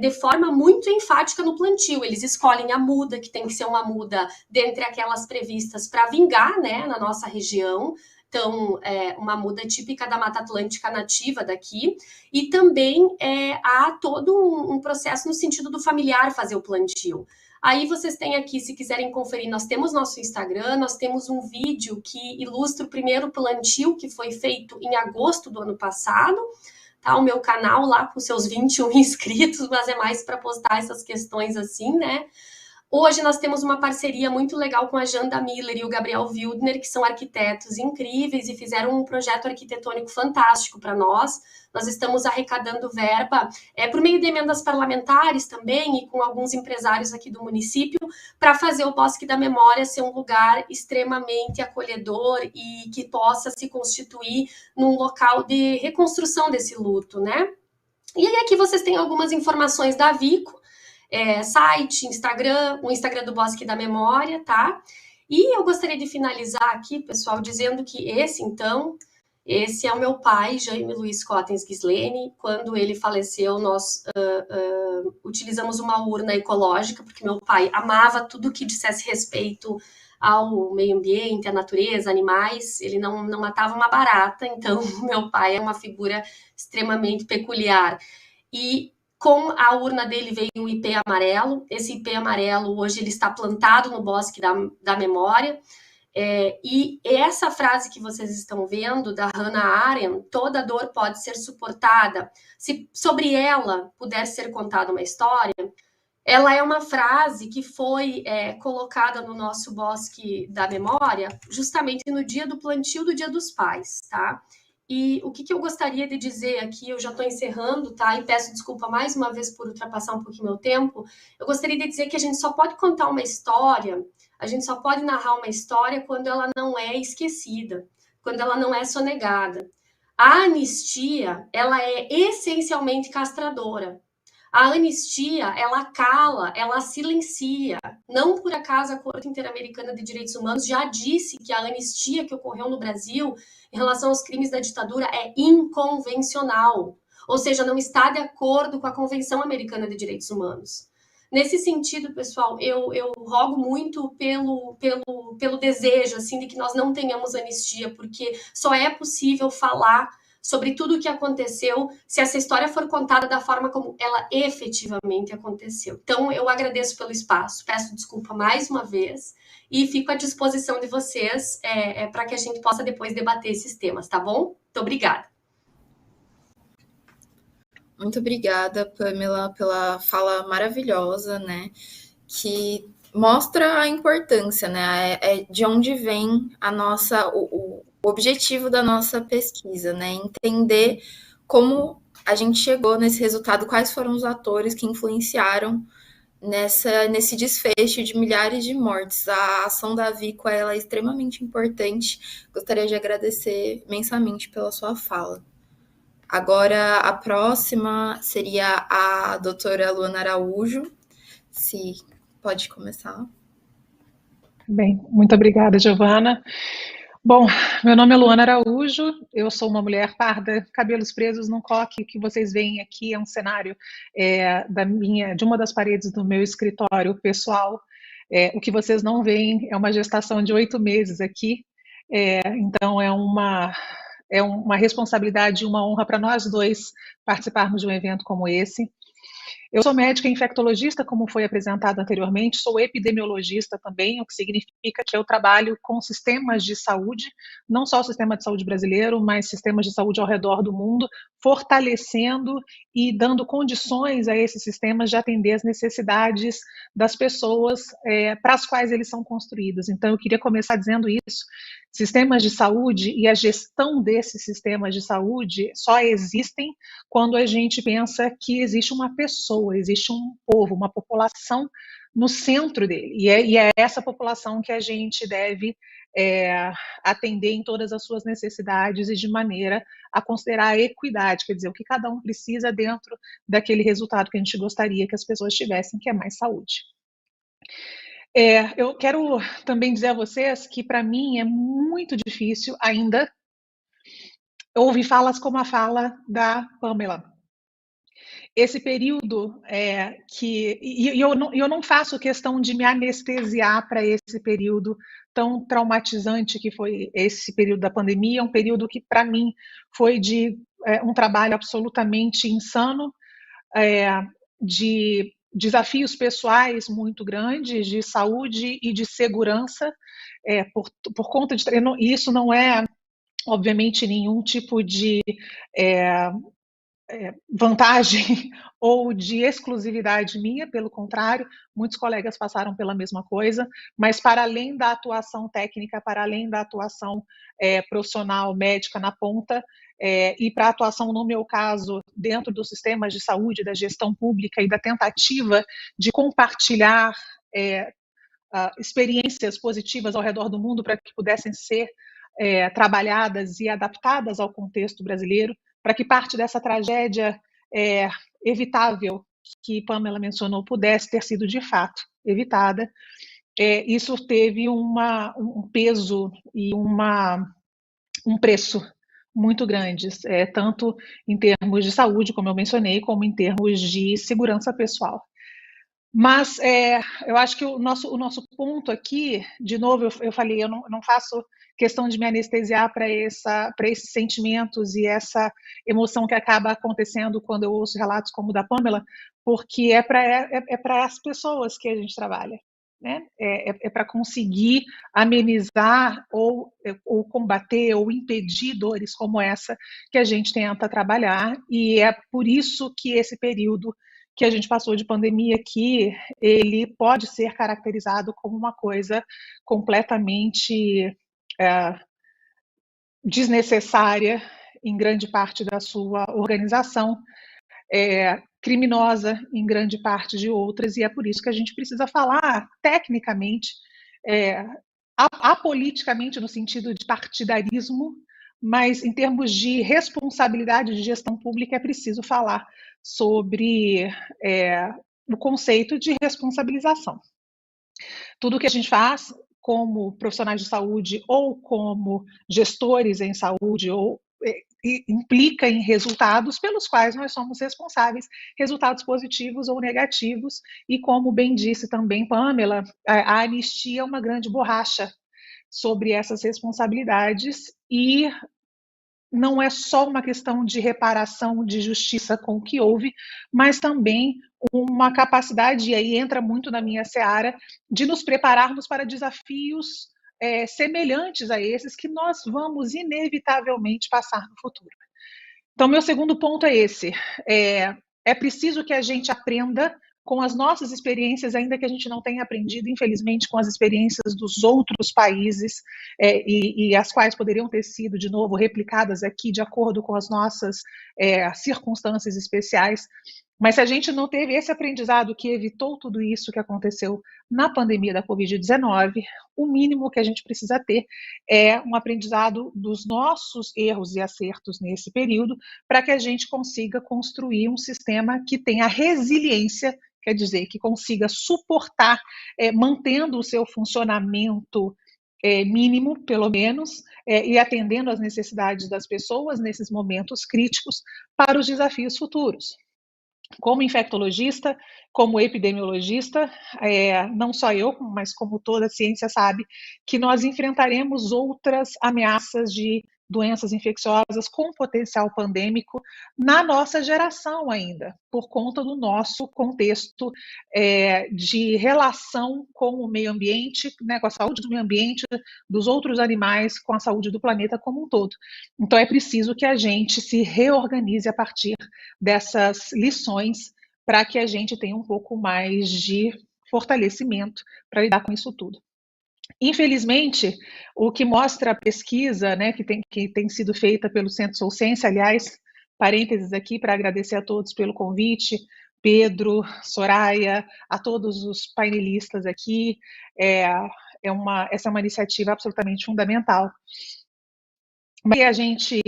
de forma muito enfática no plantio. Eles escolhem a muda, que tem que ser uma muda dentre aquelas previstas para vingar, né, na nossa região. Então, uma muda típica da Mata Atlântica nativa daqui, e também há todo um processo no sentido do familiar fazer o plantio. Aí vocês têm aqui, se quiserem conferir, nós temos nosso Instagram, nós temos um vídeo que ilustra o primeiro plantio que foi feito em agosto do ano passado, tá? O meu canal lá com seus 21 inscritos, mas é mais para postar essas questões assim, né? Hoje nós temos uma parceria muito legal com a Janda Miller e o Gabriel Wildner, que são arquitetos incríveis e fizeram um projeto arquitetônico fantástico para nós. Nós estamos arrecadando verba por meio de emendas parlamentares também e com alguns empresários aqui do município para fazer o Bosque da Memória ser um lugar extremamente acolhedor e que possa se constituir num local de reconstrução desse luto, né? E aí aqui vocês têm algumas informações da Vico, site, Instagram, o Instagram do Bosque da Memória, tá? E eu gostaria de finalizar aqui, pessoal, dizendo que esse é o meu pai, Jaime Luiz Cottens Ghislene. Quando ele faleceu, nós utilizamos uma urna ecológica, porque meu pai amava tudo que dissesse respeito ao meio ambiente, à natureza, animais. Ele não matava uma barata, então meu pai é uma figura extremamente peculiar. E com a urna dele veio um ipê amarelo. Esse ipê amarelo, hoje, ele está plantado no Bosque da Memória. E essa frase que vocês estão vendo, da Hannah Arendt, toda dor pode ser suportada, se sobre ela puder ser contada uma história, ela é uma frase que foi colocada no nosso bosque da memória justamente no dia do plantio do Dia dos Pais, tá? E o que eu gostaria de dizer aqui, eu já estou encerrando, tá? E peço desculpa mais uma vez por ultrapassar um pouquinho meu tempo. Eu gostaria de dizer que a gente só pode contar uma história, a gente só pode narrar uma história quando ela não é esquecida, quando ela não é sonegada. A anistia, ela é essencialmente castradora. A anistia, ela cala, ela silencia. Não por acaso a Corte Interamericana de Direitos Humanos já disse que a anistia que ocorreu no Brasil em relação aos crimes da ditadura é inconvencional, ou seja, não está de acordo com a Convenção Americana de Direitos Humanos. Nesse sentido, pessoal, eu rogo muito pelo desejo assim, de que nós não tenhamos anistia, porque só é possível falar sobre tudo o que aconteceu se essa história for contada da forma como ela efetivamente aconteceu. Então, eu agradeço pelo espaço, peço desculpa mais uma vez e fico à disposição de vocês para que a gente possa depois debater esses temas, tá bom? Muito obrigada. Muito obrigada, Pamela, pela fala maravilhosa, né? Que mostra a importância, né? De onde vem o objetivo da nossa pesquisa, né? Entender como a gente chegou nesse resultado, quais foram os atores que influenciaram nesse desfecho de milhares de mortes. A ação da Vico ela é extremamente importante. Gostaria de agradecer imensamente pela sua fala. Agora, a próxima seria a doutora Luana Araújo. Se pode começar. Bem, muito obrigada, Giovana. Bom, meu nome é Luana Araújo, eu sou uma mulher parda, cabelos presos num coque. Que vocês veem aqui é um cenário de uma das paredes do meu escritório pessoal. O que vocês não veem é uma gestação de 8 meses aqui, então é uma responsabilidade e uma honra para nós dois participarmos de um evento como esse. Eu sou médica infectologista, como foi apresentado anteriormente, sou epidemiologista também, o que significa que eu trabalho com sistemas de saúde, não só o sistema de saúde brasileiro, mas sistemas de saúde ao redor do mundo, fortalecendo e dando condições a esses sistemas de atender as necessidades das pessoas para as quais eles são construídos. Então, eu queria começar dizendo isso. Sistemas de saúde e a gestão desses sistemas de saúde só existem quando a gente pensa que existe uma pessoa, existe um povo, uma população no centro dele. E é essa população que a gente deve atender em todas as suas necessidades e de maneira a considerar a equidade, quer dizer, o que cada um precisa dentro daquele resultado que a gente gostaria que as pessoas tivessem, que é mais saúde. Eu quero também dizer a vocês que, para mim, é muito difícil ainda ouvir falas como a fala da Pamela. Esse período eu não faço questão de me anestesiar para esse período tão traumatizante que foi esse período da pandemia, é um período que, para mim, foi de um trabalho absolutamente insano, de desafios pessoais muito grandes, de saúde e de segurança, por conta de... Isso não é, obviamente, nenhum tipo de vantagem ou de exclusividade minha, pelo contrário, muitos colegas passaram pela mesma coisa, mas para além da atuação técnica, para além da atuação profissional, médica na ponta, e para a atuação, no meu caso, dentro dos sistemas de saúde, da gestão pública e da tentativa de compartilhar experiências positivas ao redor do mundo para que pudessem ser trabalhadas e adaptadas ao contexto brasileiro, para que parte dessa tragédia evitável que Pamela mencionou pudesse ter sido de fato evitada. Isso teve um peso e um preço muito grandes, tanto em termos de saúde, como eu mencionei, como em termos de segurança pessoal. Mas eu acho que o nosso ponto aqui, de novo, eu falei, eu não faço questão de me anestesiar para esses sentimentos e essa emoção que acaba acontecendo quando eu ouço relatos como o da Pamela, porque é para as pessoas que a gente trabalha. né? Para conseguir amenizar ou combater ou impedir dores como essa que a gente tenta trabalhar, e é por isso que esse período que a gente passou de pandemia aqui, ele pode ser caracterizado como uma coisa completamente desnecessária em grande parte da sua organização, criminosa em grande parte de outras, e é por isso que a gente precisa falar tecnicamente, apoliticamente no sentido de partidarismo, mas em termos de responsabilidade de gestão pública é preciso falar sobre o conceito de responsabilização. Tudo que a gente faz como profissionais de saúde ou como gestores em saúde ou implica em resultados pelos quais nós somos responsáveis, resultados positivos ou negativos, e como bem disse também Pamela, a anistia é uma grande borracha sobre essas responsabilidades, e não é só uma questão de reparação, de justiça com o que houve, mas também uma capacidade, e aí entra muito na minha seara, de nos prepararmos para desafios semelhantes a esses que nós vamos inevitavelmente passar no futuro. Então, meu segundo ponto é esse. É preciso que a gente aprenda com as nossas experiências, ainda que a gente não tenha aprendido, infelizmente, com as experiências dos outros países, e as quais poderiam ter sido, de novo, replicadas aqui de acordo com as nossas circunstâncias especiais. Mas se a gente não teve esse aprendizado que evitou tudo isso que aconteceu na pandemia da Covid-19, o mínimo que a gente precisa ter é um aprendizado dos nossos erros e acertos nesse período, para que a gente consiga construir um sistema que tenha resiliência, quer dizer, que consiga suportar, mantendo o seu funcionamento mínimo, pelo menos, e atendendo às necessidades das pessoas nesses momentos críticos para os desafios futuros. Como infectologista, como epidemiologista, não só eu, mas como toda a ciência sabe, que nós enfrentaremos outras ameaças de doenças infecciosas com potencial pandêmico na nossa geração ainda, por conta do nosso contexto de relação com o meio ambiente, né, com a saúde do meio ambiente, dos outros animais, com a saúde do planeta como um todo. Então é preciso que a gente se reorganize a partir dessas lições para que a gente tenha um pouco mais de fortalecimento para lidar com isso tudo. Infelizmente, o que mostra a pesquisa, né, que tem sido feita pelo Centro Sou Ciência, aliás, parênteses aqui para agradecer a todos pelo convite, Pedro, Soraya, a todos os painelistas aqui, essa é uma iniciativa absolutamente fundamental. Mas a gente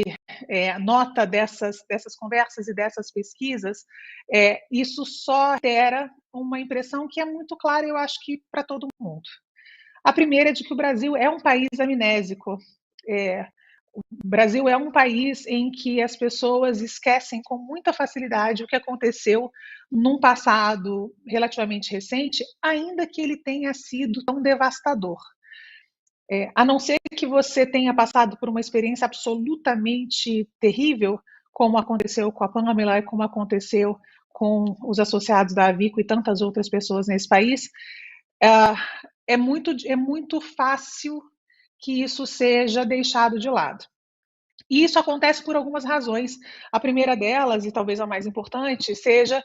nota dessas conversas e dessas pesquisas, isso só gera uma impressão que é muito clara, eu acho que para todo mundo. A primeira é de que o Brasil é um país amnésico. O Brasil é um país em que as pessoas esquecem com muita facilidade o que aconteceu num passado relativamente recente, ainda que ele tenha sido tão devastador. A não ser que você tenha passado por uma experiência absolutamente terrível, como aconteceu com a Pamela e como aconteceu com os associados da Avico e tantas outras pessoas nesse país, é muito fácil que isso seja deixado de lado. E isso acontece por algumas razões. A primeira delas, e talvez a mais importante, seja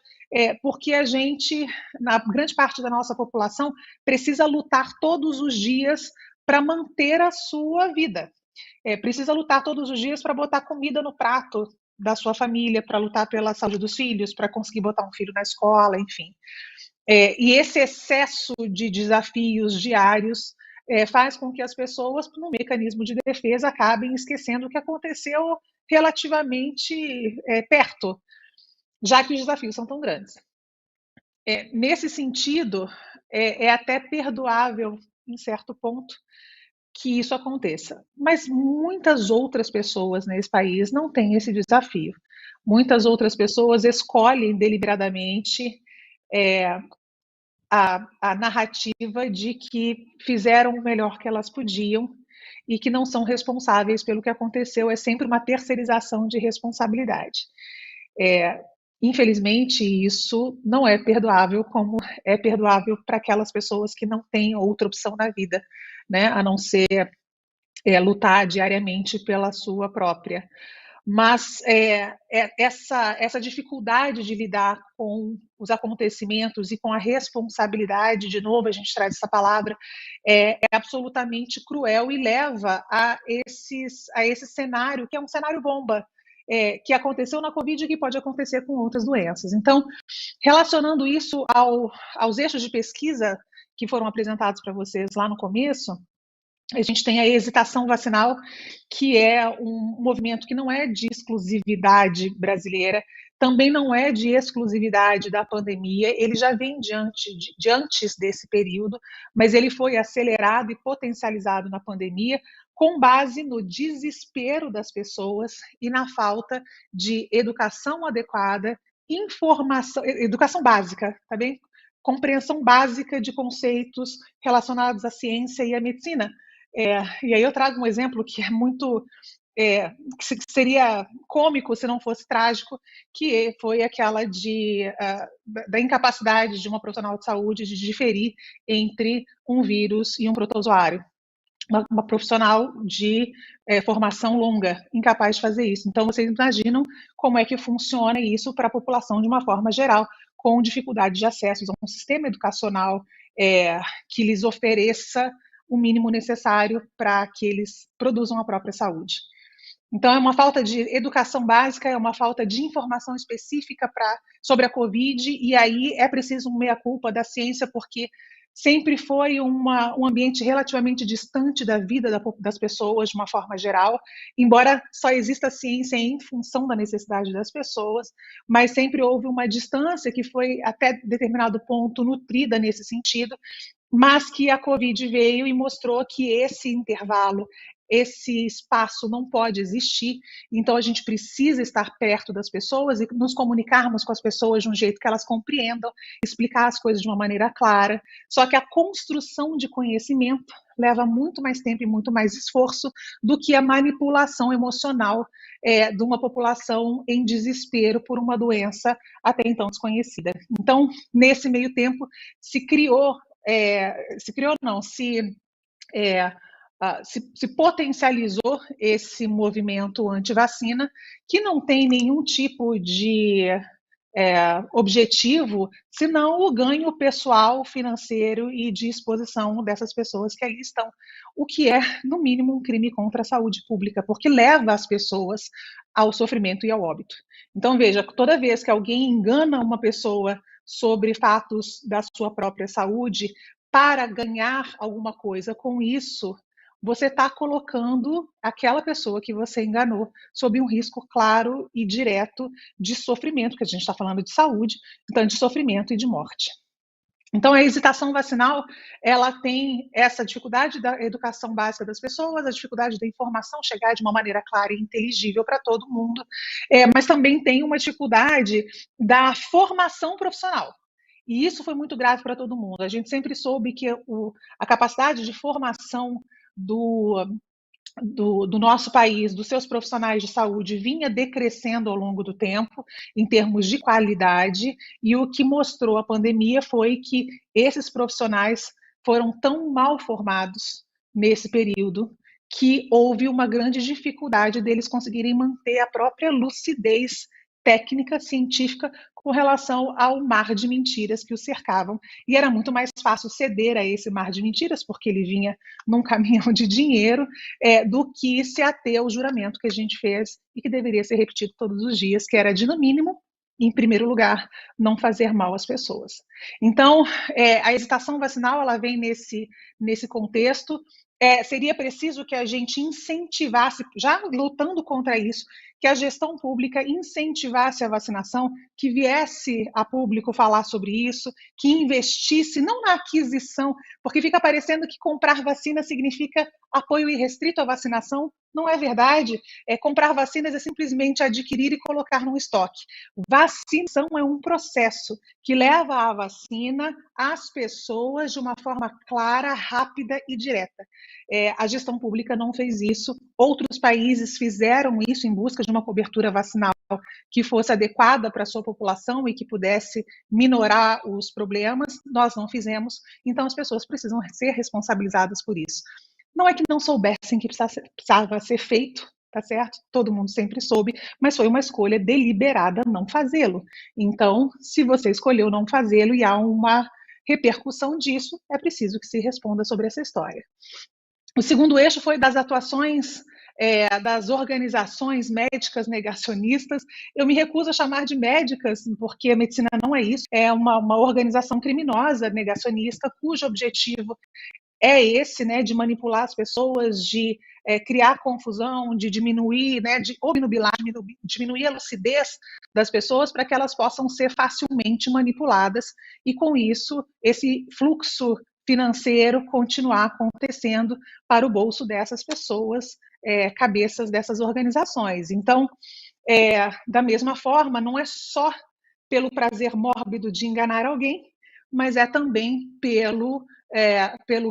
porque a gente, na grande parte da nossa população, precisa lutar todos os dias para manter a sua vida. Precisa lutar todos os dias para botar comida no prato da sua família, para lutar pela saúde dos filhos, para conseguir botar um filho na escola, enfim. E esse excesso de desafios diários faz com que as pessoas, no mecanismo de defesa, acabem esquecendo o que aconteceu relativamente perto, já que os desafios são tão grandes. Nesse sentido, é até perdoável, em certo ponto, que isso aconteça. Mas muitas outras pessoas nesse país não têm esse desafio. Muitas outras pessoas escolhem deliberadamente a narrativa de que fizeram o melhor que elas podiam e que não são responsáveis pelo que aconteceu. É sempre uma terceirização de responsabilidade. Infelizmente, isso não é perdoável, como é perdoável para aquelas pessoas que não têm outra opção na vida, né, a não ser lutar diariamente pela sua própria. Mas essa dificuldade de lidar com os acontecimentos e com a responsabilidade, de novo a gente traz essa palavra, é absolutamente cruel e leva a esse cenário, que é um cenário bomba, que aconteceu na Covid e que pode acontecer com outras doenças. Então, relacionando isso aos eixos de pesquisa que foram apresentados para vocês lá no começo, a gente tem a hesitação vacinal, que é um movimento que não é de exclusividade brasileira, também não é de exclusividade da pandemia, ele já vem de antes desse período, mas ele foi acelerado e potencializado na pandemia, com base no desespero das pessoas e na falta de educação adequada, educação básica, tá bem? Compreensão básica de conceitos relacionados à ciência e à medicina. E aí eu trago um exemplo que é muito, que seria cômico se não fosse trágico, que foi aquela da incapacidade de uma profissional de saúde de diferir entre um vírus e um protozoário. Uma profissional de formação longa, incapaz de fazer isso. Então, vocês imaginam como é que funciona isso para a população de uma forma geral, com dificuldade de acesso a um sistema educacional que lhes ofereça o mínimo necessário para que eles produzam a própria saúde. Então, é uma falta de educação básica, é uma falta de informação específica sobre a Covid, e aí é preciso um meia-culpa da ciência, porque sempre foi um ambiente relativamente distante da vida das pessoas, de uma forma geral, embora só exista ciência em função da necessidade das pessoas, mas sempre houve uma distância que foi, até determinado ponto, nutrida nesse sentido, mas que a Covid veio e mostrou que esse intervalo, esse espaço não pode existir, então a gente precisa estar perto das pessoas e nos comunicarmos com as pessoas de um jeito que elas compreendam, explicar as coisas de uma maneira clara, só que a construção de conhecimento leva muito mais tempo e muito mais esforço do que a manipulação emocional de uma população em desespero por uma doença até então desconhecida. Então, nesse meio tempo, se potencializou esse movimento anti-vacina, que não tem nenhum tipo de objetivo, senão o ganho pessoal, financeiro e de exposição dessas pessoas que ali estão, o que é, no mínimo, um crime contra a saúde pública, porque leva as pessoas ao sofrimento e ao óbito. Então, veja, toda vez que alguém engana uma pessoa sobre fatos da sua própria saúde para ganhar alguma coisa com isso, você está colocando aquela pessoa que você enganou sob um risco claro e direto de sofrimento, porque a gente está falando de saúde, então de sofrimento e de morte. Então, a hesitação vacinal, ela tem essa dificuldade da educação básica das pessoas, a dificuldade da informação chegar de uma maneira clara e inteligível para todo mundo, mas também tem uma dificuldade da formação profissional. E isso foi muito grave para todo mundo. A gente sempre soube que a capacidade de formação do nosso país, dos seus profissionais de saúde, vinha decrescendo ao longo do tempo, em termos de qualidade, e o que mostrou a pandemia foi que esses profissionais foram tão mal formados nesse período que houve uma grande dificuldade deles conseguirem manter a própria lucidez técnica, científica, com relação ao mar de mentiras que o cercavam. E era muito mais fácil ceder a esse mar de mentiras, porque ele vinha num caminhão de dinheiro, do que se ater ao juramento que a gente fez e que deveria ser repetido todos os dias, que era de, no mínimo, em primeiro lugar, não fazer mal às pessoas. Então, a hesitação vacinal, ela vem nesse contexto. Seria preciso que a gente incentivasse, já lutando contra isso, que a gestão pública incentivasse a vacinação, que viesse a público falar sobre isso, que investisse, não na aquisição, porque fica parecendo que comprar vacina significa apoio irrestrito à vacinação. Não é verdade. Comprar vacinas é simplesmente adquirir e colocar num estoque. Vacinação é um processo que leva a vacina às pessoas de uma forma clara, rápida e direta. A gestão pública não fez isso. Outros países fizeram isso em busca de uma cobertura vacinal que fosse adequada para a sua população e que pudesse minorar os problemas. Nós não fizemos, então as pessoas precisam ser responsabilizadas por isso. Não é que não soubessem que precisava ser feito, tá certo? Todo mundo sempre soube, mas foi uma escolha deliberada não fazê-lo. Então, se você escolheu não fazê-lo e há uma repercussão disso, é preciso que se responda sobre essa história. O segundo eixo foi das atuações das organizações médicas negacionistas. Eu me recuso a chamar de médicas, porque a medicina não é isso, é uma organização criminosa negacionista, cujo objetivo é esse, né, de manipular as pessoas, de criar confusão, de diminuir, né, de obnubilar, diminuir a lucidez das pessoas para que elas possam ser facilmente manipuladas e, com isso, esse fluxo financeiro continuar acontecendo para o bolso dessas pessoas, cabeças dessas organizações. Então, da mesma forma, não é só pelo prazer mórbido de enganar alguém, mas é também pelo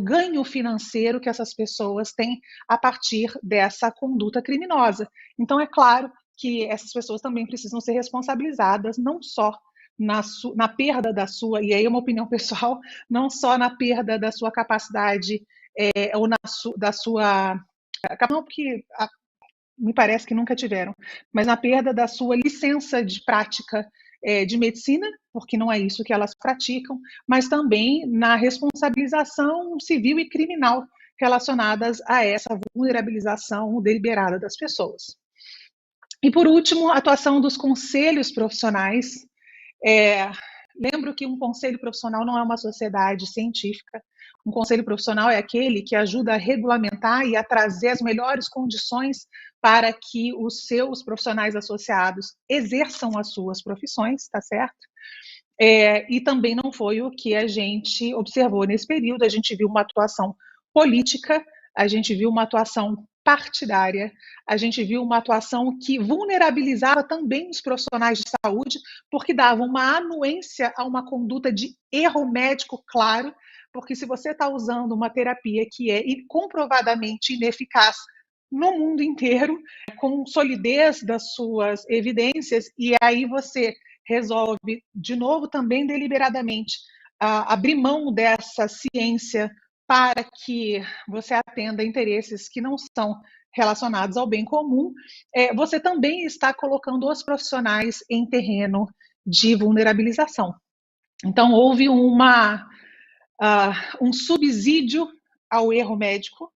ganho financeiro que essas pessoas têm a partir dessa conduta criminosa. Então, é claro que essas pessoas também precisam ser responsabilizadas, não só na perda da sua, e aí é uma opinião pessoal, não só na perda da sua capacidade ou da sua, não, porque me parece que nunca tiveram, mas na perda da sua licença de prática de medicina, porque não é isso que elas praticam, mas também na responsabilização civil e criminal relacionadas a essa vulnerabilização deliberada das pessoas. E, por último, a atuação dos conselhos profissionais. Lembro que um conselho profissional não é uma sociedade científica. Um conselho profissional é aquele que ajuda a regulamentar e a trazer as melhores condições para que os seus profissionais associados exerçam as suas profissões, tá certo? E também não foi o que a gente observou nesse período. A gente viu uma atuação política, a gente viu uma atuação partidária, a gente viu uma atuação que vulnerabilizava também os profissionais de saúde, porque dava uma anuência a uma conduta de erro médico claro, porque se você está usando uma terapia que é comprovadamente ineficaz no mundo inteiro, com solidez das suas evidências, e aí você resolve, de novo, também deliberadamente, abrir mão dessa ciência para que você atenda interesses que não são relacionados ao bem comum, você também está colocando os profissionais em terreno de vulnerabilização. Então, houve um subsídio ao erro médico,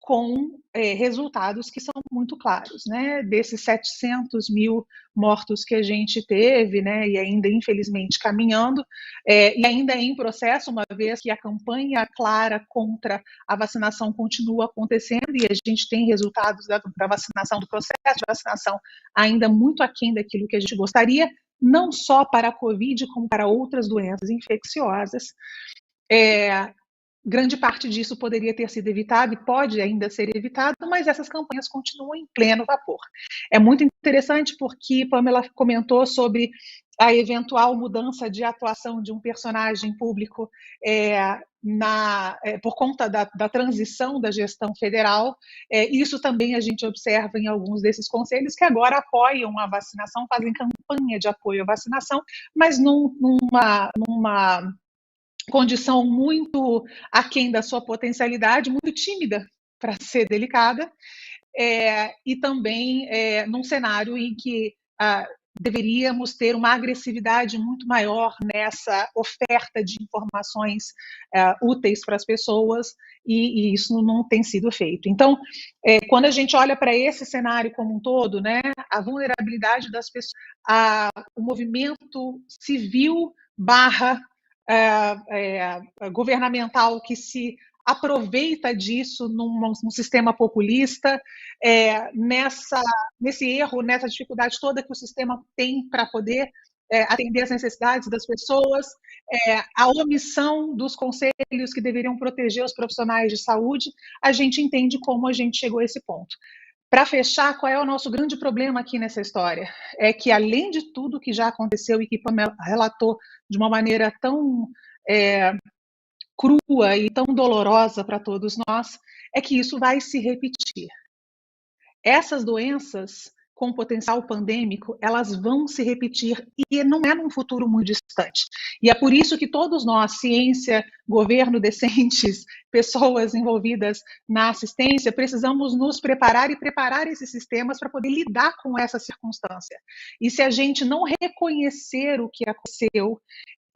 com resultados que são muito claros, né? Desses 700 mil mortos que a gente teve, né, e ainda infelizmente caminhando, e ainda em processo, uma vez que a campanha clara contra a vacinação continua acontecendo e a gente tem resultados da vacinação, do processo de vacinação ainda muito aquém daquilo que a gente gostaria, não só para a Covid, como para outras doenças infecciosas. Grande parte disso poderia ter sido evitado e pode ainda ser evitado, mas essas campanhas continuam em pleno vapor. É muito interessante porque Pamela comentou sobre a eventual mudança de atuação de um personagem público por conta da transição da gestão federal. Isso também a gente observa em alguns desses conselhos que agora apoiam a vacinação, fazem campanha de apoio à vacinação, mas numa condição muito aquém da sua potencialidade, muito tímida, para ser delicada, e também num cenário em que deveríamos ter uma agressividade muito maior nessa oferta de informações úteis para as pessoas, e isso não tem sido feito. Então, quando a gente olha para esse cenário como um todo, né, a vulnerabilidade das pessoas, o movimento civil governamental que se aproveita disso num sistema populista, nesse erro, nessa dificuldade toda que o sistema tem para poder atender às necessidades das pessoas, a omissão dos conselhos que deveriam proteger os profissionais de saúde, a gente entende como a gente chegou a esse ponto. Para fechar, qual é o nosso grande problema aqui nessa história? É que, além de tudo que já aconteceu e que Pamela relatou de uma maneira tão crua e tão dolorosa para todos nós é que isso vai se repetir. Essas doenças com potencial pandêmico, elas vão se repetir e não é num futuro muito distante. E é por isso que todos nós, ciência, governo decentes, pessoas envolvidas na assistência, precisamos nos preparar e preparar esses sistemas para poder lidar com essa circunstância. E se a gente não reconhecer o que aconteceu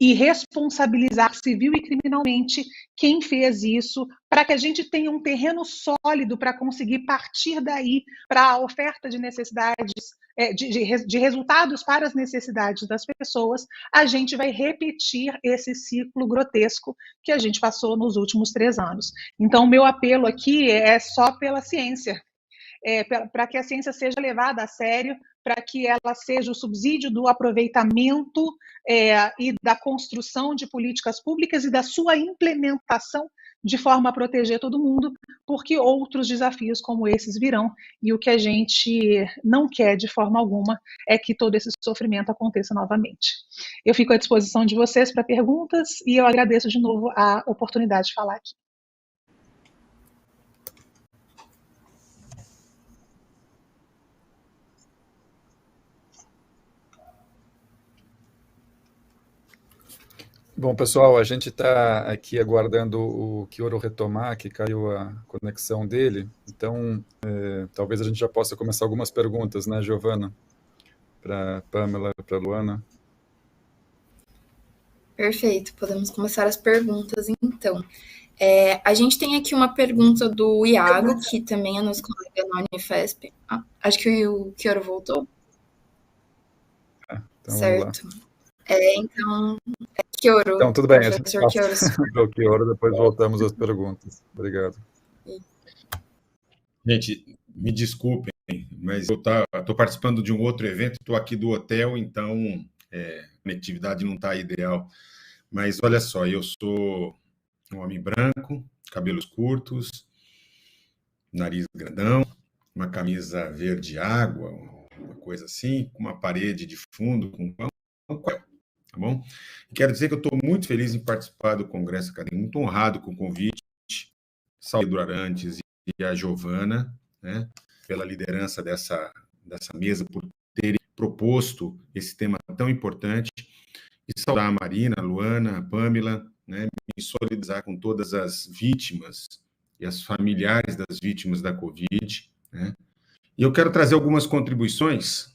e responsabilizar civil e criminalmente quem fez isso, para que a gente tenha um terreno sólido para conseguir partir daí para a oferta de necessidades, de resultados para as necessidades das pessoas, a gente vai repetir esse ciclo grotesco que a gente passou nos últimos 3 anos. Então, o meu apelo aqui é só pela ciência, para que a ciência seja levada a sério, para que ela seja o subsídio do aproveitamento e da construção de políticas públicas e da sua implementação de forma a proteger todo mundo, porque outros desafios como esses virão, e o que a gente não quer de forma alguma é que todo esse sofrimento aconteça novamente. Eu fico à disposição de vocês para perguntas, e eu agradeço de novo a oportunidade de falar aqui. Bom, pessoal, a gente está aqui aguardando o Kioro retomar, que caiu a conexão dele. Então, talvez a gente já possa começar algumas perguntas, né, Giovana? Para Pamela, para Luana. Perfeito, podemos começar as perguntas, então. A gente tem aqui uma pergunta do Iago, que também é nosso colega na Unifesp. Acho que o Kioro voltou. Então certo. Então, Kioro. Então, tudo bem, a gente passa o Kioro, depois voltamos às perguntas. Obrigado. Gente, me desculpem, mas eu estou participando de um outro evento, estou aqui do hotel, então a conectividade não está ideal. Mas olha só, eu sou um homem branco, cabelos curtos, nariz grandão, uma camisa verde água, uma coisa assim, com uma parede de fundo, com um coel. Tá bom? Quero dizer que eu estou muito feliz em participar do Congresso Acadêmico, muito honrado com o convite, Salvador Arantes e a Giovana, né, pela liderança dessa mesa, por terem proposto esse tema tão importante, e saudar a Marina, a Luana, a Pamela, né, me solidarizar com todas as vítimas e as familiares das vítimas da Covid, né. E eu quero trazer algumas contribuições,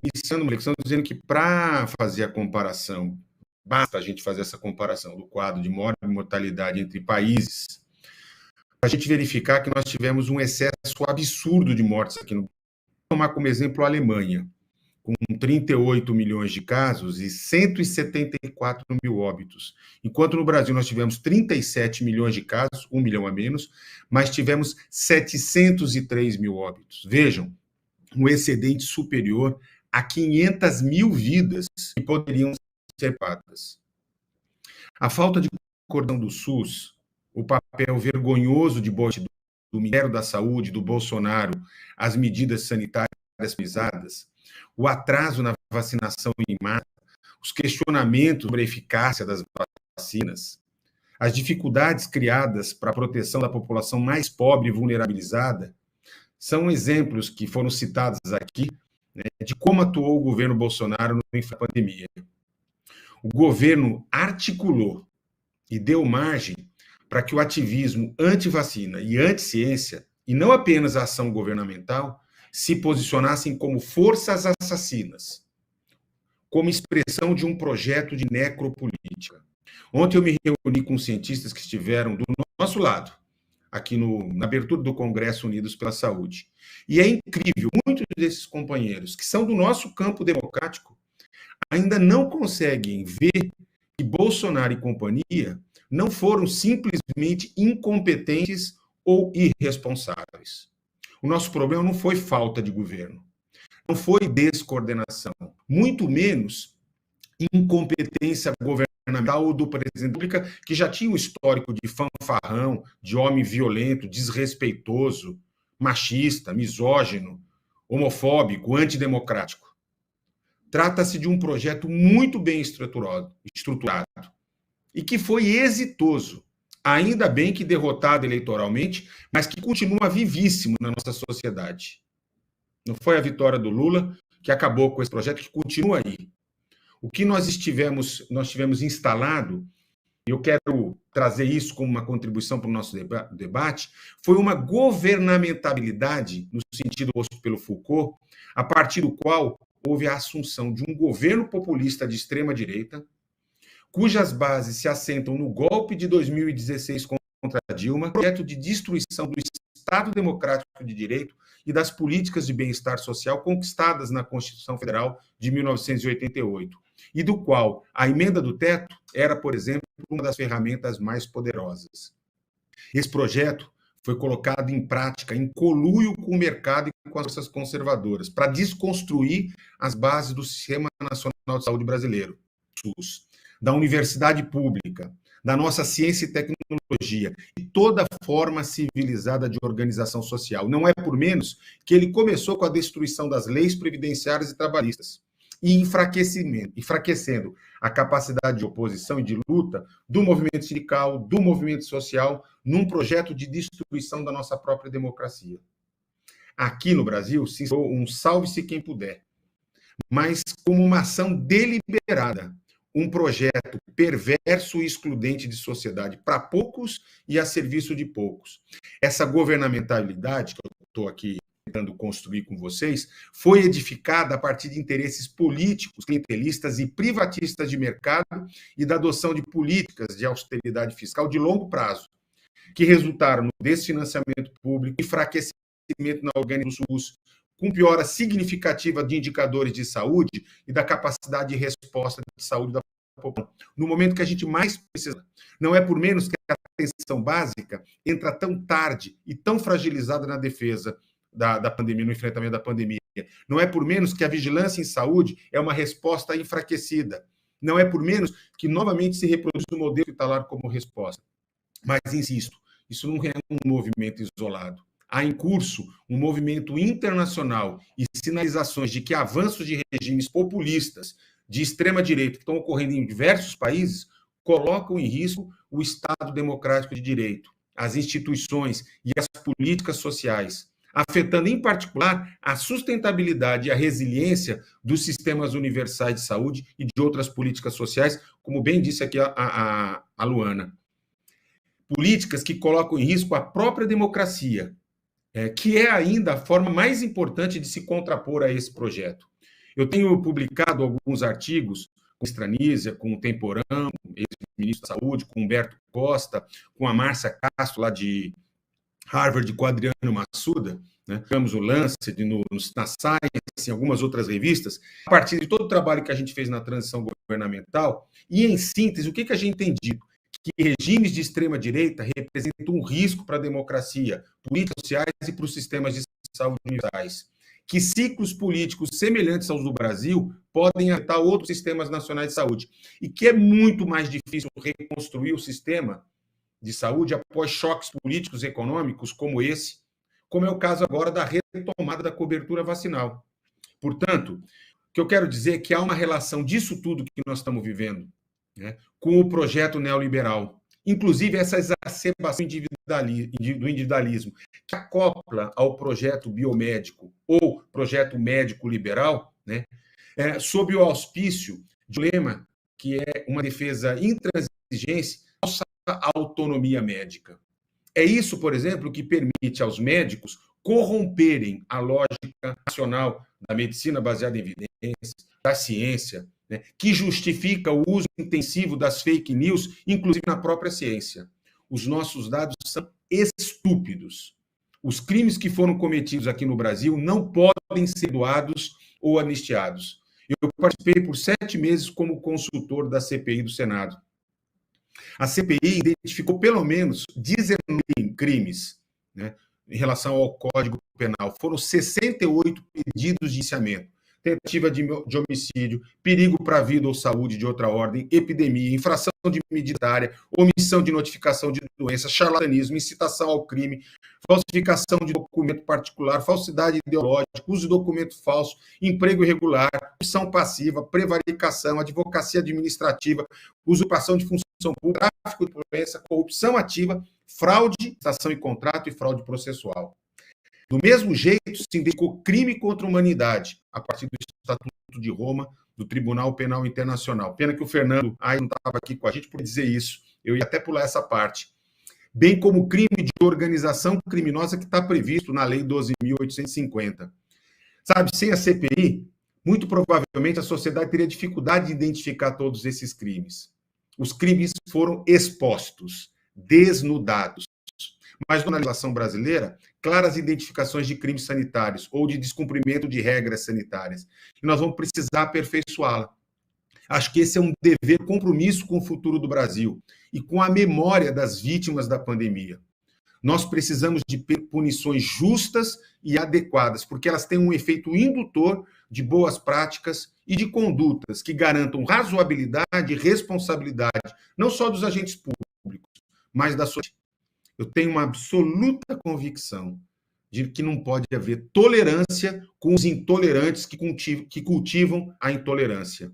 iniciando uma lição dizendo que para fazer a comparação, basta a gente fazer essa comparação do quadro de morte e mortalidade entre países, para a gente verificar que nós tivemos um excesso absurdo de mortes aqui no Brasil. Vou tomar como exemplo a Alemanha, com 38 milhões de casos e 174 mil óbitos. Enquanto no Brasil nós tivemos 37 milhões de casos, 1 milhão a menos, mas tivemos 703 mil óbitos. Vejam, um excedente superior a 500 mil vidas que poderiam ser pagadas. A falta de cordão do SUS, o papel vergonhoso de do Ministério da Saúde, do Bolsonaro, as medidas sanitárias pisadas, o atraso na vacinação em massa, os questionamentos sobre a eficácia das vacinas, as dificuldades criadas para a proteção da população mais pobre e vulnerabilizada, são exemplos que foram citados aqui, né, de como atuou o governo Bolsonaro na pandemia. O governo articulou e deu margem para que o ativismo anti-vacina e anti-ciência, e não apenas a ação governamental, se posicionassem como forças assassinas, como expressão de um projeto de necropolítica. Ontem eu me reuni com cientistas que estiveram do nosso lado, aqui na abertura do Congresso Unidos pela Saúde. E é incrível, muitos desses companheiros, que são do nosso campo democrático, ainda não conseguem ver que Bolsonaro e companhia não foram simplesmente incompetentes ou irresponsáveis. O nosso problema não foi falta de governo, não foi descoordenação, muito menos incompetência governamental ou do presidente da República, que já tinha um histórico de fanfarrão, de homem violento, desrespeitoso, machista, misógino, homofóbico, antidemocrático. Trata-se de um projeto muito bem estruturado e que foi exitoso. Ainda bem que derrotado eleitoralmente, mas que continua vivíssimo na nossa sociedade. Não foi a vitória do Lula que acabou com esse projeto, que continua aí. O que nós tivemos instalado, e eu quero trazer isso como uma contribuição para o nosso debate, foi uma governamentabilidade, no sentido posto pelo Foucault, a partir do qual houve a assunção de um governo populista de extrema-direita, cujas bases se assentam no golpe de 2016 contra Dilma, projeto de destruição do Estado Democrático de Direito e das políticas de bem-estar social conquistadas na Constituição Federal de 1988, e do qual a emenda do teto era, por exemplo, uma das ferramentas mais poderosas. Esse projeto foi colocado em prática em conluio com o mercado e com as forças conservadoras, para desconstruir as bases do Sistema Nacional de Saúde brasileiro, SUS, da universidade pública, da nossa ciência e tecnologia, e toda forma civilizada de organização social. Não é por menos que ele começou com a destruição das leis previdenciárias e trabalhistas, e enfraquecendo a capacidade de oposição e de luta do movimento sindical, do movimento social, num projeto de destruição da nossa própria democracia. Aqui no Brasil, se instalou um salve-se quem puder, mas como uma ação deliberada, um projeto perverso e excludente de sociedade para poucos e a serviço de poucos. Essa governamentalidade que eu estou aqui tentando construir com vocês foi edificada a partir de interesses políticos, clientelistas e privatistas de mercado e da adoção de políticas de austeridade fiscal de longo prazo, que resultaram no desfinanciamento público, enfraquecimento na organização do SUS, com piora significativa de indicadores de saúde e da capacidade de resposta de saúde da população. No momento que a gente mais precisa, não é por menos que a atenção básica entra tão tarde e tão fragilizada na defesa da pandemia, no enfrentamento da pandemia. Não é por menos que a vigilância em saúde é uma resposta enfraquecida. Não é por menos que novamente se reproduz o modelo hospitalar como resposta. Mas, insisto, isso não é um movimento isolado. Há em curso um movimento internacional e sinalizações de que avanços de regimes populistas de extrema-direita que estão ocorrendo em diversos países colocam em risco o Estado democrático de direito, as instituições e as políticas sociais, afetando, em particular, a sustentabilidade e a resiliência dos sistemas universais de saúde e de outras políticas sociais, como bem disse aqui a Luana. Políticas que colocam em risco a própria democracia, que é ainda a forma mais importante de se contrapor a esse projeto. Eu tenho publicado alguns artigos com Stranísia, com o Temporão, ex-ministro da Saúde, com Humberto Costa, com a Márcia Castro, lá de Harvard, com o Adriano Massuda, né? Tivemos o Lancet na Science, em algumas outras revistas, a partir de todo o trabalho que a gente fez na transição governamental, e, em síntese, o que a gente tem dito? Que regimes de extrema-direita representam um risco para a democracia, políticas sociais e para os sistemas de saúde universais. Que ciclos políticos semelhantes aos do Brasil podem afetar outros sistemas nacionais de saúde, e que é muito mais difícil reconstruir o sistema de saúde após choques políticos e econômicos como esse, como é o caso agora da retomada da cobertura vacinal. Portanto, o que eu quero dizer é que há uma relação disso tudo que nós estamos vivendo, né, com o projeto neoliberal, inclusive essa exacerbação do individualismo, que acopla ao projeto biomédico ou projeto médico-liberal, né, sob o auspício de um lema que é uma defesa intransigente à autonomia médica. É isso, por exemplo, que permite aos médicos corromperem a lógica racional da medicina baseada em evidências, da ciência, né, que justifica o uso intensivo das fake news, inclusive na própria ciência. Os nossos dados são estúpidos. Os crimes que foram cometidos aqui no Brasil não podem ser doados ou anistiados. Eu participei por 7 meses como consultor da CPI do Senado. A CPI identificou pelo menos 19 crimes, né, em relação ao Código Penal. Foram 68 pedidos de indiciamento. Tentativa de homicídio, perigo para a vida ou saúde de outra ordem, epidemia, infração de medida área, omissão de notificação de doença, charlatanismo, incitação ao crime, falsificação de documento particular, falsidade ideológica, uso de documento falso, emprego irregular, corrupção passiva, prevaricação, advocacia administrativa, usurpação de função função pública, tráfico de influência, corrupção ativa, fraude, ação em contrato e fraude processual. Do mesmo jeito, se identificou crime contra a humanidade, a partir do Estatuto de Roma, do Tribunal Penal Internacional. Pena que o Fernando não estava aqui com a gente por dizer isso. Eu ia até pular essa parte. Bem como crime de organização criminosa que está previsto na Lei 12.850. Sabe, sem a CPI, muito provavelmente a sociedade teria dificuldade de identificar todos esses crimes. Os crimes foram expostos, desnudados. Mas na legislação brasileira, claras identificações de crimes sanitários ou de descumprimento de regras sanitárias. E nós vamos precisar aperfeiçoá-la. Acho que esse é um dever, compromisso com o futuro do Brasil e com a memória das vítimas da pandemia. Nós precisamos de punições justas e adequadas, porque elas têm um efeito indutor de boas práticas e de condutas que garantam razoabilidade e responsabilidade, não só dos agentes públicos, mas da sociedade. Eu tenho uma absoluta convicção de que não pode haver tolerância com os intolerantes que cultivam a intolerância.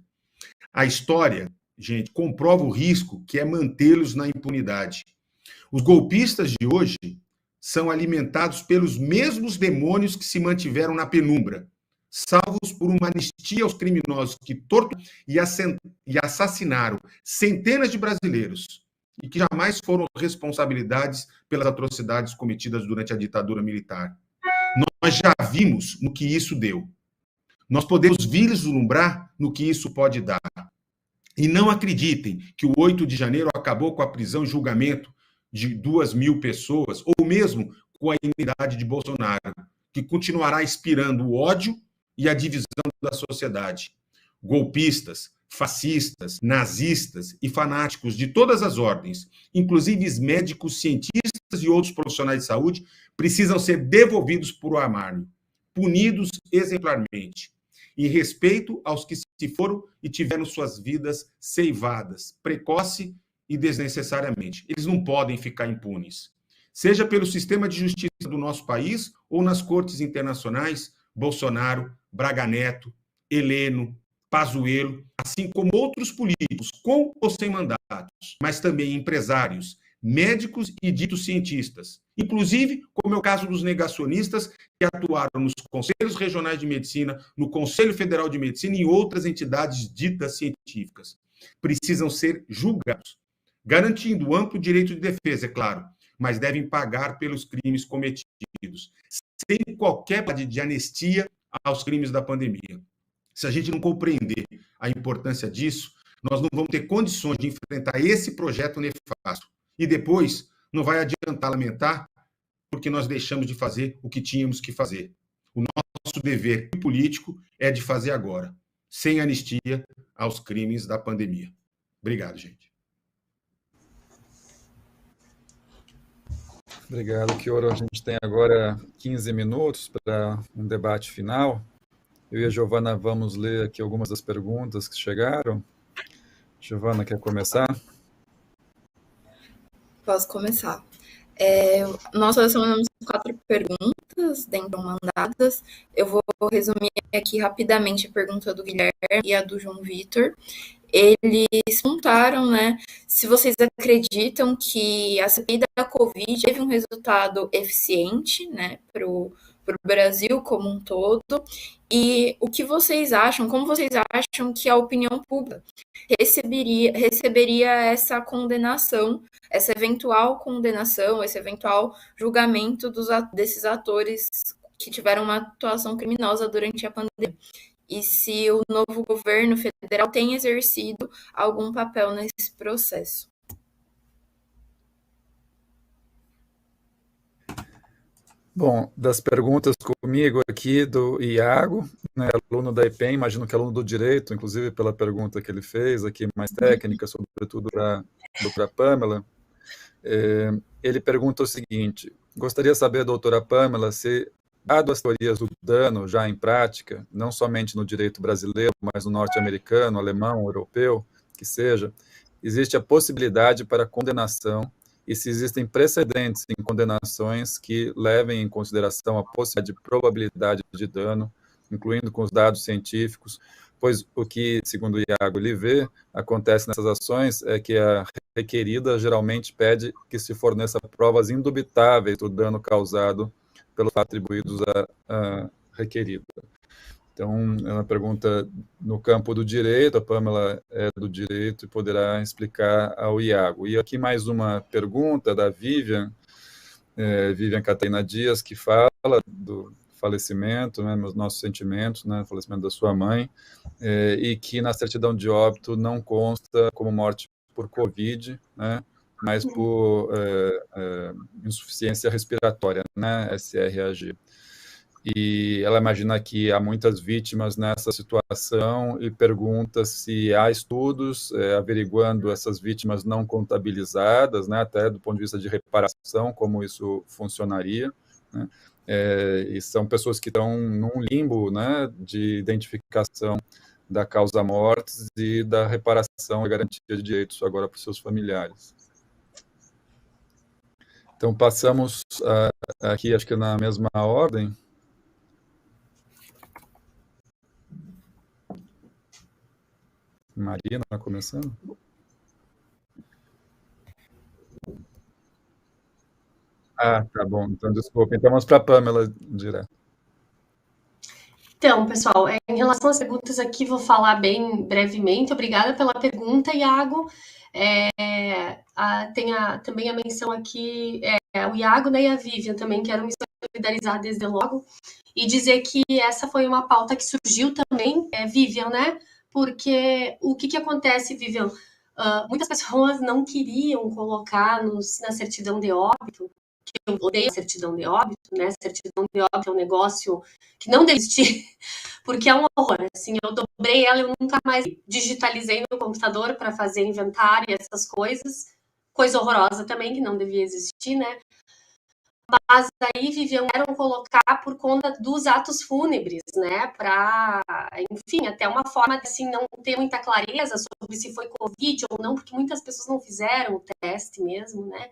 A história, gente, comprova o risco que é mantê-los na impunidade. Os golpistas de hoje são alimentados pelos mesmos demônios que se mantiveram na penumbra, salvos por uma anistia aos criminosos que torturaram e assassinaram centenas de brasileiros e que jamais foram responsabilidades pelas atrocidades cometidas durante a ditadura militar. Nós já vimos no que isso deu. Nós podemos vislumbrar no que isso pode dar. E não acreditem que o 8 de janeiro acabou com a prisão e julgamento de 2.000 pessoas, ou mesmo com a impunidade de Bolsonaro, que continuará inspirando o ódio e a divisão da sociedade. Golpistas, fascistas, nazistas e fanáticos de todas as ordens, inclusive médicos, cientistas e outros profissionais de saúde, precisam ser devolvidos por armário, punidos exemplarmente, em respeito aos que se foram e tiveram suas vidas ceivadas, precoce e desnecessariamente. Eles não podem ficar impunes. Seja pelo sistema de justiça do nosso país ou nas cortes internacionais, Bolsonaro, Braga Neto, Heleno, Pazuello, assim como outros políticos, com ou sem mandatos, mas também empresários, médicos e ditos cientistas, inclusive, como é o caso dos negacionistas que atuaram nos Conselhos Regionais de Medicina, no Conselho Federal de Medicina e em outras entidades ditas científicas. Precisam ser julgados, garantindo amplo direito de defesa, é claro, mas devem pagar pelos crimes cometidos, sem qualquer de anistia aos crimes da pandemia. Se a gente não compreender a importância disso, nós não vamos ter condições de enfrentar esse projeto nefasto. E depois, não vai adiantar lamentar, porque nós deixamos de fazer o que tínhamos que fazer. O nosso dever político é de fazer agora, sem anistia aos crimes da pandemia. Obrigado, gente. Obrigado, Chioro. A gente tem agora 15 minutos para um debate final. Eu e a Giovana vamos ler aqui algumas das perguntas que chegaram. Giovana, quer começar? Posso começar. Nós selecionamos 4 perguntas dentro mandadas. Eu vou resumir aqui rapidamente a pergunta do Guilherme e a do João Vitor. Eles perguntaram, né, se vocês acreditam que a CPI da Covid teve um resultado eficiente, né, para o Brasil como um todo, e o que vocês acham, como vocês acham que a opinião pública receberia essa condenação, essa eventual condenação, esse eventual julgamento desses atores que tiveram uma atuação criminosa durante a pandemia. E se o novo governo federal tem exercido algum papel nesse processo. Bom, das perguntas comigo aqui do Iago, né, aluno da IPEM, imagino que aluno do Direito, inclusive pela pergunta que ele fez aqui, mais técnica, sobretudo para a Pamela. Ele pergunta o seguinte: gostaria de saber, doutora Pamela, se, dado as teorias do dano já em prática, não somente no direito brasileiro, mas no norte-americano, alemão, europeu, que seja, existe a possibilidade para condenação e se existem precedentes em condenações que levem em consideração a possibilidade de probabilidade de dano, incluindo com os dados científicos, pois o que, segundo o Iago, ele vê, acontece nessas ações é que a requerida geralmente pede que se forneça provas indubitáveis do dano causado pelos atribuídos à requerida. Então, é uma pergunta no campo do direito, a Pamela é do direito e poderá explicar ao Iago. E aqui mais uma pergunta da Vivian Catarina Dias, que fala do falecimento, né, nos nossos sentimentos, né, falecimento da sua mãe, e que na certidão de óbito não consta como morte por Covid, né, mas por insuficiência respiratória, né, SRAG. E ela imagina que há muitas vítimas nessa situação e pergunta se há estudos averiguando essas vítimas não contabilizadas, né, até do ponto de vista de reparação, como isso funcionaria, né? E são pessoas que estão num limbo, né, de identificação da causa-mortes e da reparação e garantia de direitos agora para os seus familiares. Então, passamos aqui, acho que na mesma ordem. Marina, começando? Ah, tá bom. Então, desculpa. Então, vamos para a Pamela direto. Então, pessoal, em relação às perguntas aqui, vou falar bem brevemente. Obrigada pela pergunta, Iago. Tem também a menção aqui, o Iago, né, e a Vivian também, quero me solidarizar desde logo, e dizer que essa foi uma pauta que surgiu também, Vivian, né? Porque o que acontece, Vivian? Muitas pessoas não queriam colocar na certidão de óbito, que eu odeio a certidão de óbito, né? Certidão de óbito é um negócio que não deve existir, porque é um horror. Assim, eu dobrei ela, eu nunca mais digitalizei no computador para fazer inventário e essas coisas. Coisa horrorosa também, que não devia existir, né? Mas aí, Vivian, queriam colocar por conta dos atos fúnebres, né? Para, enfim, até uma forma de assim, não ter muita clareza sobre se foi Covid ou não, porque muitas pessoas não fizeram o teste mesmo, né?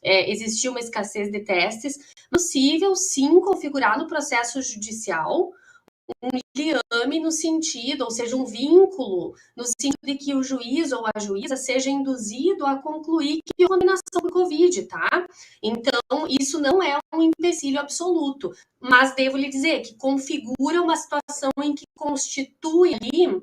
Existiu uma escassez de testes. Possível, sim, configurar no processo judicial um liame no sentido, ou seja, um vínculo, no sentido de que o juiz ou a juíza seja induzido a concluir que houve condenação por Covid, tá? Então, isso não é um empecilho absoluto, mas devo lhe dizer que configura uma situação em que constitui ali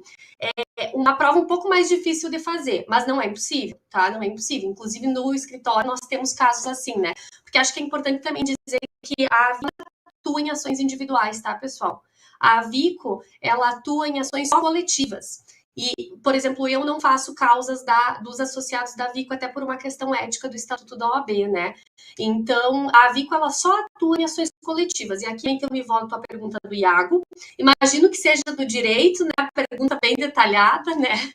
uma prova um pouco mais difícil de fazer, mas não é impossível, tá? Não é impossível. Inclusive, no escritório, nós temos casos assim, né? Porque acho que é importante também dizer que a Vico atua em ações individuais, tá, pessoal? A Vico, ela atua em ações só coletivas. E, por exemplo, eu não faço causas dos associados da Vico, até por uma questão ética do Estatuto da OAB, né? Então, a Vico, ela só atua em ações coletivas. E aqui, então, me volto à pergunta do Iago. Imagino que seja do direito, né? A pergunta bem detalhada, né?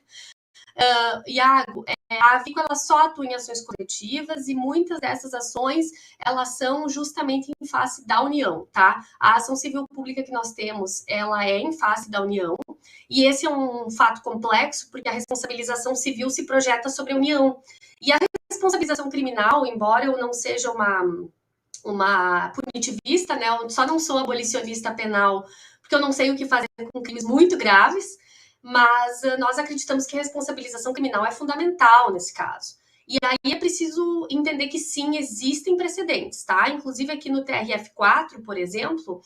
Iago, a Vico, ela só atua em ações coletivas e muitas dessas ações, elas são justamente em face da União, tá? A ação civil pública que nós temos, ela é em face da União, e esse é um fato complexo, porque a responsabilização civil se projeta sobre a União. E a responsabilização criminal, embora eu não seja uma punitivista, né? Eu só não sou abolicionista penal, porque eu não sei o que fazer com crimes muito graves, mas nós acreditamos que a responsabilização criminal é fundamental nesse caso. E aí é preciso entender que sim, existem precedentes, tá? Inclusive aqui no TRF4, por exemplo,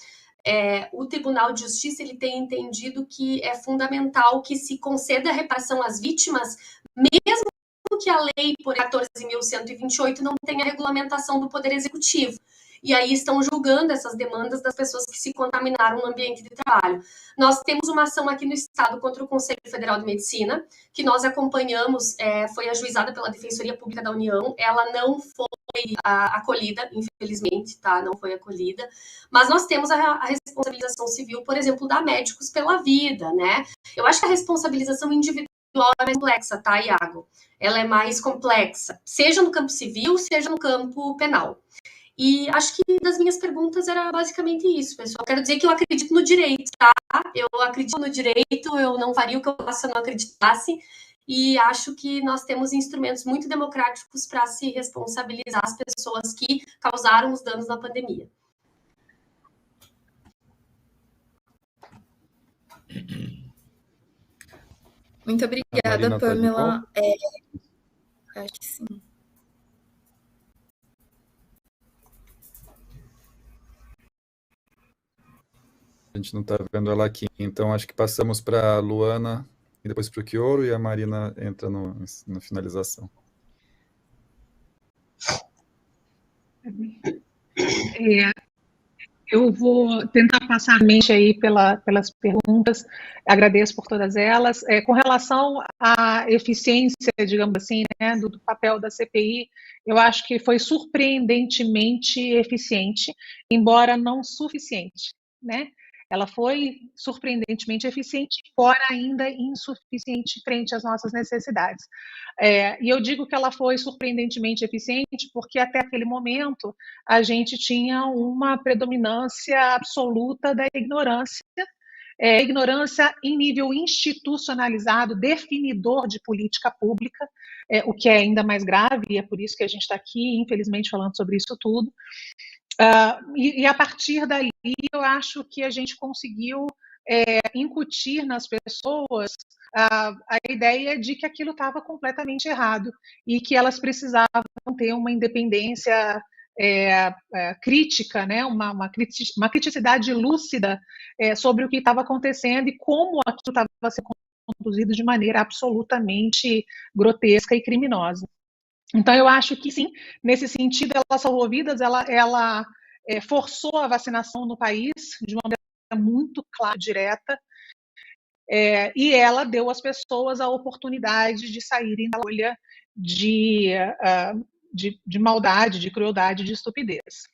o Tribunal de Justiça ele tem entendido que é fundamental que se conceda a reparação às vítimas, mesmo que a lei por 14.128 não tenha regulamentação do Poder Executivo. E aí estão julgando essas demandas das pessoas que se contaminaram no ambiente de trabalho. Nós temos uma ação aqui no Estado contra o Conselho Federal de Medicina, que nós acompanhamos, foi ajuizada pela Defensoria Pública da União, ela não foi acolhida, infelizmente, tá? Não foi acolhida, mas nós temos a responsabilização civil, por exemplo, da Médicos pela Vida, né? Eu acho que a responsabilização individual é mais complexa, tá, Iago? Ela é mais complexa, seja no campo civil, seja no campo penal. E acho que das minhas perguntas era basicamente isso, pessoal. Quero dizer que eu acredito no direito, tá? Eu acredito no direito, eu não faria o que eu faço se eu não acreditasse. E acho que nós temos instrumentos muito democráticos para se responsabilizar as pessoas que causaram os danos na pandemia. Muito obrigada, Pamela. Acho que sim. A gente não está vendo ela aqui, então acho que passamos para a Luana e depois para o Kioro, e a Marina entra na finalização. Eu vou tentar passar a mente aí pelas perguntas, agradeço por todas elas. Com relação à eficiência, digamos assim, né, do papel da CPI, eu acho que foi surpreendentemente eficiente, embora não suficiente, né? Ela foi surpreendentemente eficiente, embora ainda insuficiente frente às nossas necessidades. E eu digo que ela foi surpreendentemente eficiente porque até aquele momento a gente tinha uma predominância absoluta da ignorância, ignorância em nível institucionalizado, definidor de política pública, o que é ainda mais grave, e é por isso que a gente está aqui, infelizmente, falando sobre isso tudo. E a partir dali, eu acho que a gente conseguiu incutir nas pessoas a ideia de que aquilo estava completamente errado e que elas precisavam ter uma independência crítica, né, uma criticidade lúcida sobre o que estava acontecendo e como aquilo estava sendo conduzido de maneira absolutamente grotesca e criminosa. Então, eu acho que, sim, nesse sentido, ela salvou vidas, ela forçou a vacinação no país de uma maneira muito clara, direta, e ela deu às pessoas a oportunidade de saírem da bolha de maldade, de crueldade, de estupidez.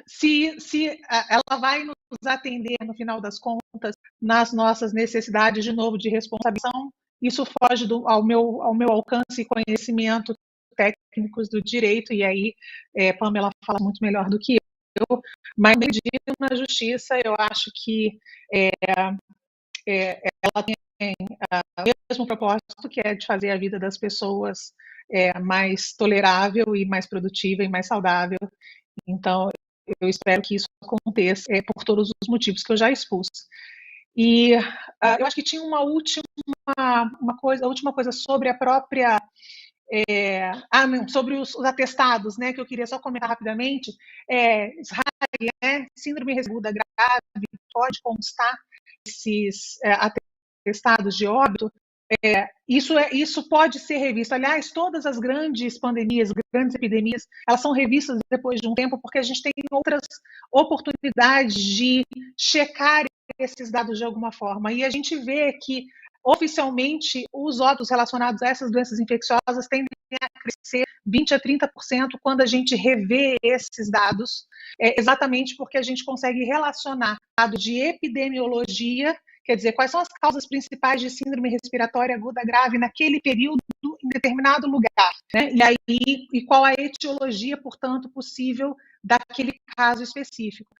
Se ela vai nos atender, no final das contas, nas nossas necessidades, de novo, de responsabilização, isso foge ao meu alcance e conhecimento técnicos do direito, e aí Pamela fala muito melhor do que eu, mas medindo na justiça, eu acho que ela tem o mesmo propósito, que é de fazer a vida das pessoas mais tolerável e mais produtiva e mais saudável. Então, eu espero que isso aconteça por todos os motivos que eu já expus. E eu acho que tinha uma última coisa sobre a própria sobre os atestados, né, que eu queria só comentar rapidamente. Israel, síndrome aguda grave, pode constar esses atestados de óbito. Isso pode ser revisto. Aliás, todas as grandes pandemias, grandes epidemias, elas são revistas depois de um tempo, porque a gente tem outras oportunidades de checar esses dados de alguma forma. E a gente vê que, oficialmente, os óbitos relacionados a essas doenças infecciosas tendem a crescer 20% a 30% quando a gente revê esses dados, exatamente porque a gente consegue relacionar dados de epidemiologia, quer dizer, quais são as causas principais de síndrome respiratória aguda grave naquele período, em determinado lugar, né? E qual a etiologia, portanto, possível daquele caso específico.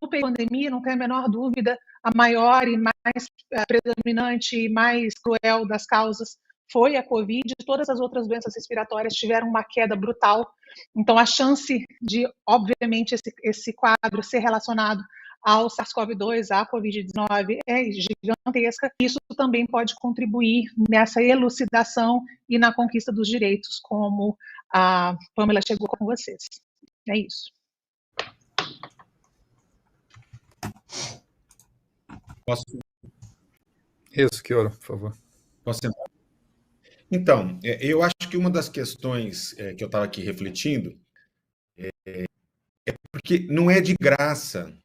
No período da pandemia, não tem a menor dúvida, a maior e mais predominante e mais cruel das causas foi a Covid. Todas as outras doenças respiratórias tiveram uma queda brutal. Então, a chance de, obviamente, esse quadro ser relacionado ao SARS-CoV-2, à Covid-19, é gigantesca. Isso também pode contribuir nessa elucidação e na conquista dos direitos, como a Pamela chegou com vocês. É isso. Posso? Isso, Kioro, por favor. Posso sentar? Então, eu acho que uma das questões que eu estava aqui refletindo é porque não é de graça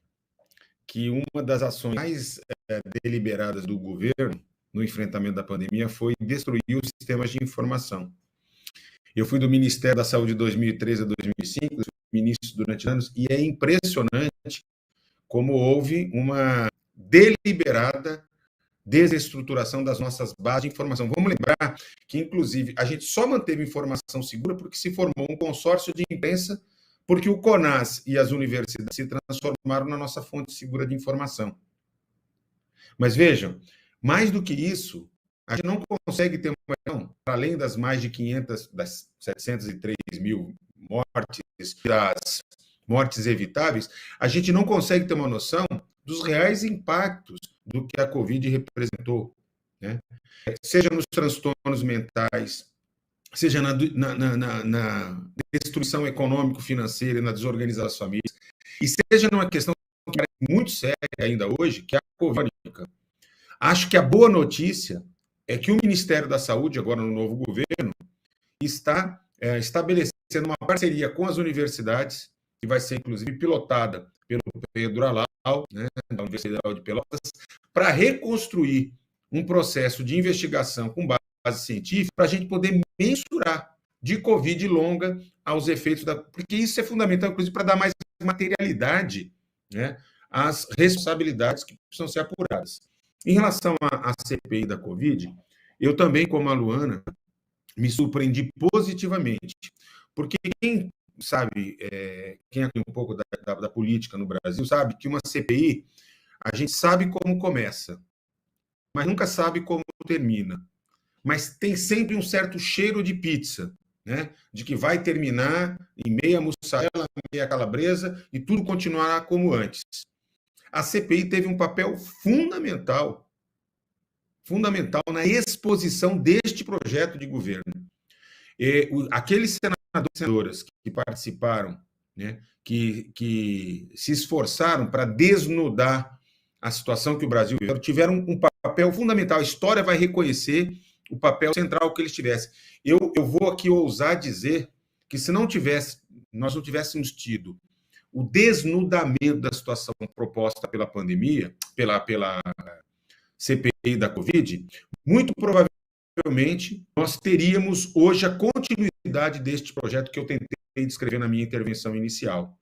que uma das ações mais deliberadas do governo no enfrentamento da pandemia foi destruir os sistemas de informação. Eu fui do Ministério da Saúde de 2013 a 2005, fui ministro durante anos, e é impressionante como houve uma deliberada desestruturação das nossas bases de informação. Vamos lembrar que, inclusive, a gente só manteve informação segura porque se formou um consórcio de imprensa, porque o CONAS e as universidades se transformaram na nossa fonte segura de informação. Mas vejam, mais do que isso, a gente não consegue ter uma noção, para além das mais de 500, das 703 mil mortes, das mortes evitáveis, a gente não consegue ter uma noção dos reais impactos do que a Covid representou, né? Seja nos transtornos mentais, seja na destruição econômico-financeira e na desorganização das famílias, e seja numa questão que é muito séria ainda hoje, que é a Covid. Acho que a boa notícia é que o Ministério da Saúde, agora no novo governo, está estabelecendo uma parceria com as universidades, que vai ser, inclusive, pilotada pelo Pedro Alau, né, da Universidade Federal de Pelotas, para reconstruir um processo de investigação com base científica, para a gente poder mensurar de Covid longa aos efeitos porque isso é fundamental, inclusive, para dar mais materialidade, né, às responsabilidades que precisam ser apuradas. Em relação à CPI da Covid, eu também, como a Luana, me surpreendi positivamente, porque quem sabe, quem é um pouco da política no Brasil, sabe que uma CPI, a gente sabe como começa, mas nunca sabe como termina. Mas tem sempre um certo cheiro de pizza, né? De que vai terminar em meia mussarela, meia calabresa, e tudo continuará como antes. A CPI teve um papel fundamental na exposição deste projeto de governo. Aqueles senadores e senadoras que participaram, né, que se esforçaram para desnudar a situação que o Brasil viveu, tiveram um papel fundamental. A história vai reconhecer o papel central que eles tivessem. Eu vou aqui ousar dizer que se nós não tivéssemos tido o desnudamento da situação proposta pela pandemia, pela CPI da Covid, muito provavelmente nós teríamos hoje a continuidade deste projeto que eu tentei descrever na minha intervenção inicial.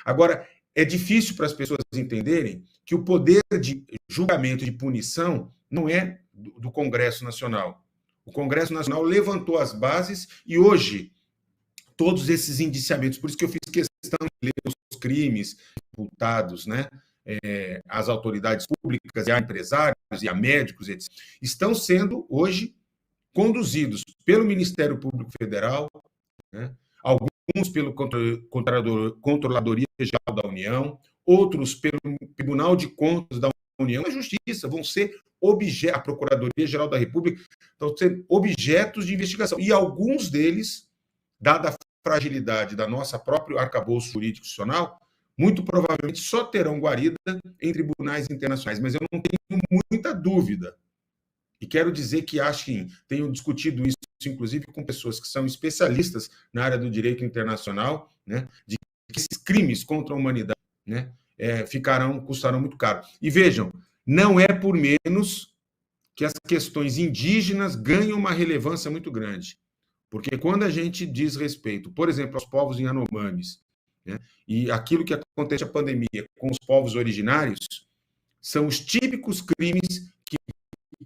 Agora, é difícil para as pessoas entenderem que o poder de julgamento e de punição não é do Congresso Nacional. O Congresso Nacional levantou as bases e hoje todos esses indiciamentos, por isso que eu fiz questão de ler os crimes imputados, né, às autoridades públicas, e a empresários, e a médicos, etc., estão sendo hoje conduzidos pelo Ministério Público Federal, né, alguns pelo Controladoria Geral da União, outros pelo Tribunal de Contas da União e a Justiça, vão ser a Procuradoria Geral da República, vão ser objetos de investigação. E alguns deles, dada a fragilidade da nossa própria arcabouço jurídico institucional, muito provavelmente só terão guarida em tribunais internacionais. Mas eu não tenho muita dúvida, e quero dizer que tenho discutido isso, inclusive, com pessoas que são especialistas na área do direito internacional, né, de que esses crimes contra a humanidade, né, custarão muito caro. E vejam, não é por menos que as questões indígenas ganham uma relevância muito grande. Porque quando a gente diz respeito, por exemplo, aos povos Yanomamis, né, e aquilo que acontece na pandemia com os povos originários, são os típicos crimes que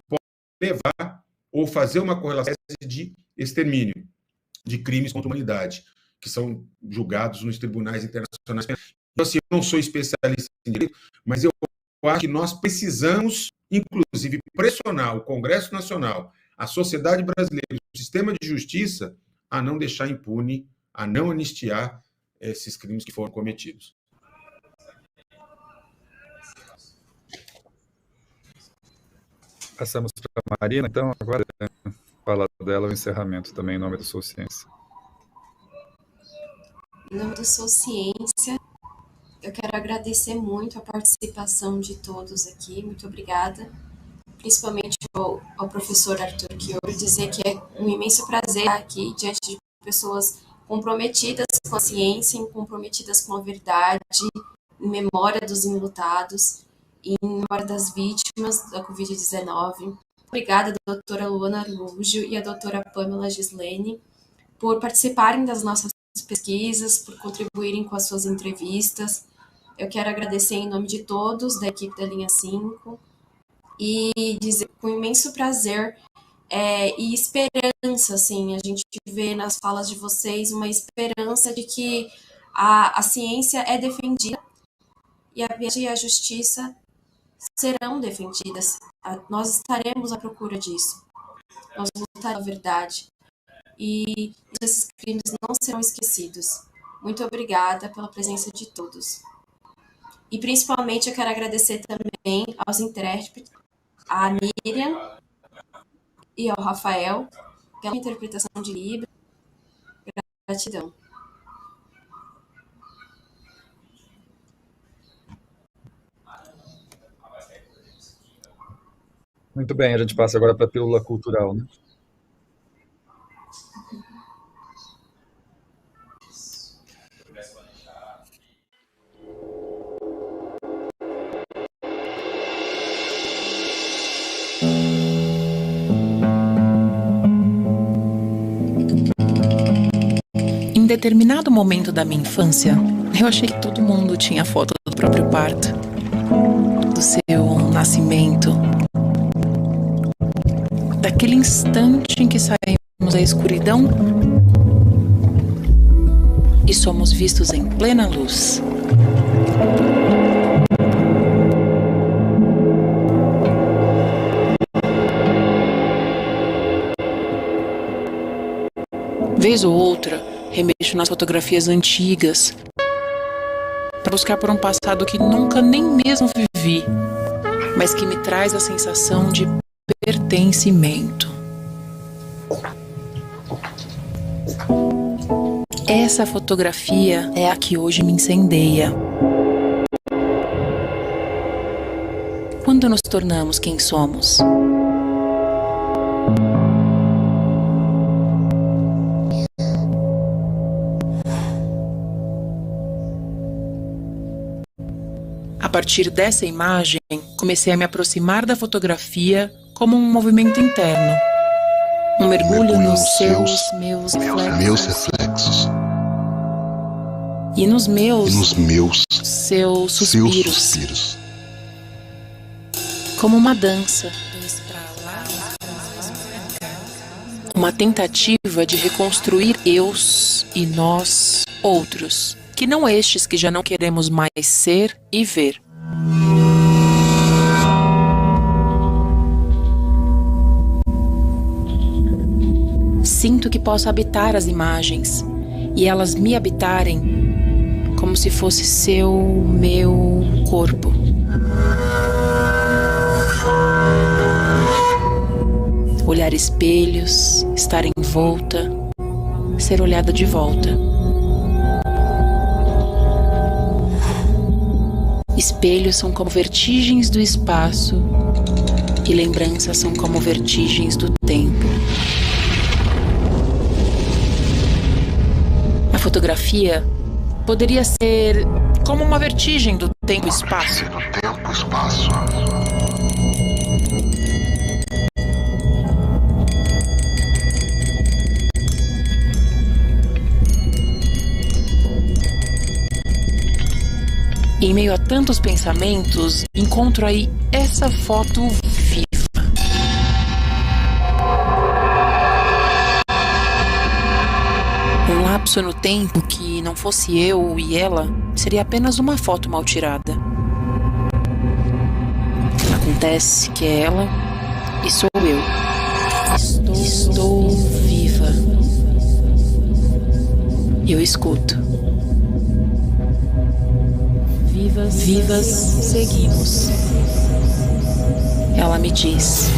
podem levar ou fazer uma correlação de extermínio, de crimes contra a humanidade, que são julgados nos tribunais internacionais. Então, assim, eu não sou especialista em direito, mas eu acho que nós precisamos, inclusive, pressionar o Congresso Nacional, a sociedade brasileira, o sistema de justiça, a não deixar impune, a não anistiar esses crimes que foram cometidos. Passamos para a Marina, então, agora fala dela o encerramento também, em nome do Sou Ciência. Em nome do Sou Ciência, eu quero agradecer muito a participação de todos aqui, muito obrigada, principalmente ao professor Arthur Chioro, dizer que é um imenso prazer estar aqui diante de pessoas comprometidas com a ciência, comprometidas com a verdade, em memória dos enlutados, em memória das vítimas da Covid-19. Obrigada, doutora Luana Araújo e a doutora Pamela Gislene, por participarem das nossas pesquisas, por contribuírem com as suas entrevistas. Eu quero agradecer em nome de todos da equipe da Linha 5 e dizer com imenso prazer e esperança, assim, a gente vê nas falas de vocês uma esperança de que a ciência é defendida e a verdade e a justiça serão defendidas. Nós estaremos à procura disso. Nós lutaremos a verdade. E esses crimes não serão esquecidos. Muito obrigada pela presença de todos. E principalmente eu quero agradecer também aos intérpretes, a Miriam e ao Rafael, interpretação de Libra. Gratidão. Muito bem, a gente passa agora para a pílula cultural, né? Em determinado momento da minha infância, eu achei que todo mundo tinha foto do próprio parto, do seu nascimento, daquele instante em que saímos da escuridão e somos vistos em plena luz. Vez ou outra, remexo nas fotografias antigas para buscar por um passado que nunca nem mesmo vivi, mas que me traz a sensação de pertencimento. Essa fotografia é a que hoje me incendeia. Quando nos tornamos quem somos? A partir dessa imagem, comecei a me aproximar da fotografia como um movimento interno. Um mergulho nos meus reflexos. E nos meus seus suspiros. Como uma dança. Uma tentativa de reconstruir eus e nós outros. Que não estes que já não queremos mais ser e ver. Sinto que posso habitar as imagens e elas me habitarem como se fosse meu corpo. Olhar espelhos, estar envolta, ser olhada de volta. Espelhos são como vertigens do espaço e lembranças são como vertigens do tempo. A fotografia poderia ser como uma vertigem do tempo e espaço. Em meio a tantos pensamentos, encontro aí essa foto viva. Um lapso no tempo que não fosse eu e ela, seria apenas uma foto mal tirada. Acontece que é ela e sou eu. Estou viva. Eu escuto. Vivas seguimos. Ela me diz.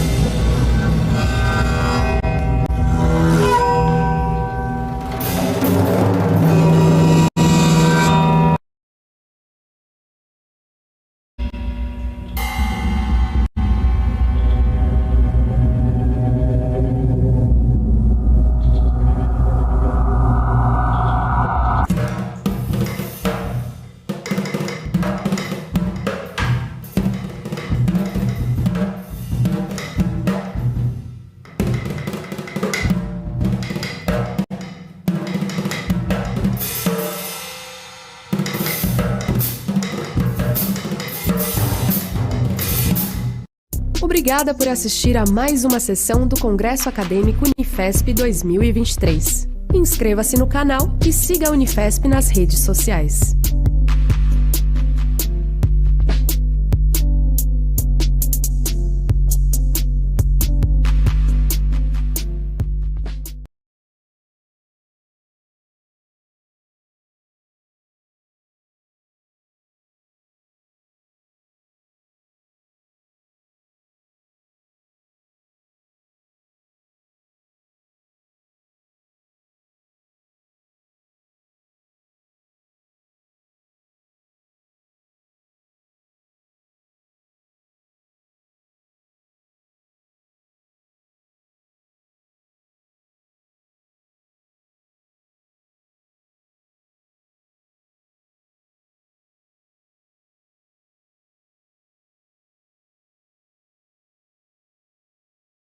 Obrigada por assistir a mais uma sessão do Congresso Acadêmico Unifesp 2023. Inscreva-se no canal e siga a Unifesp nas redes sociais.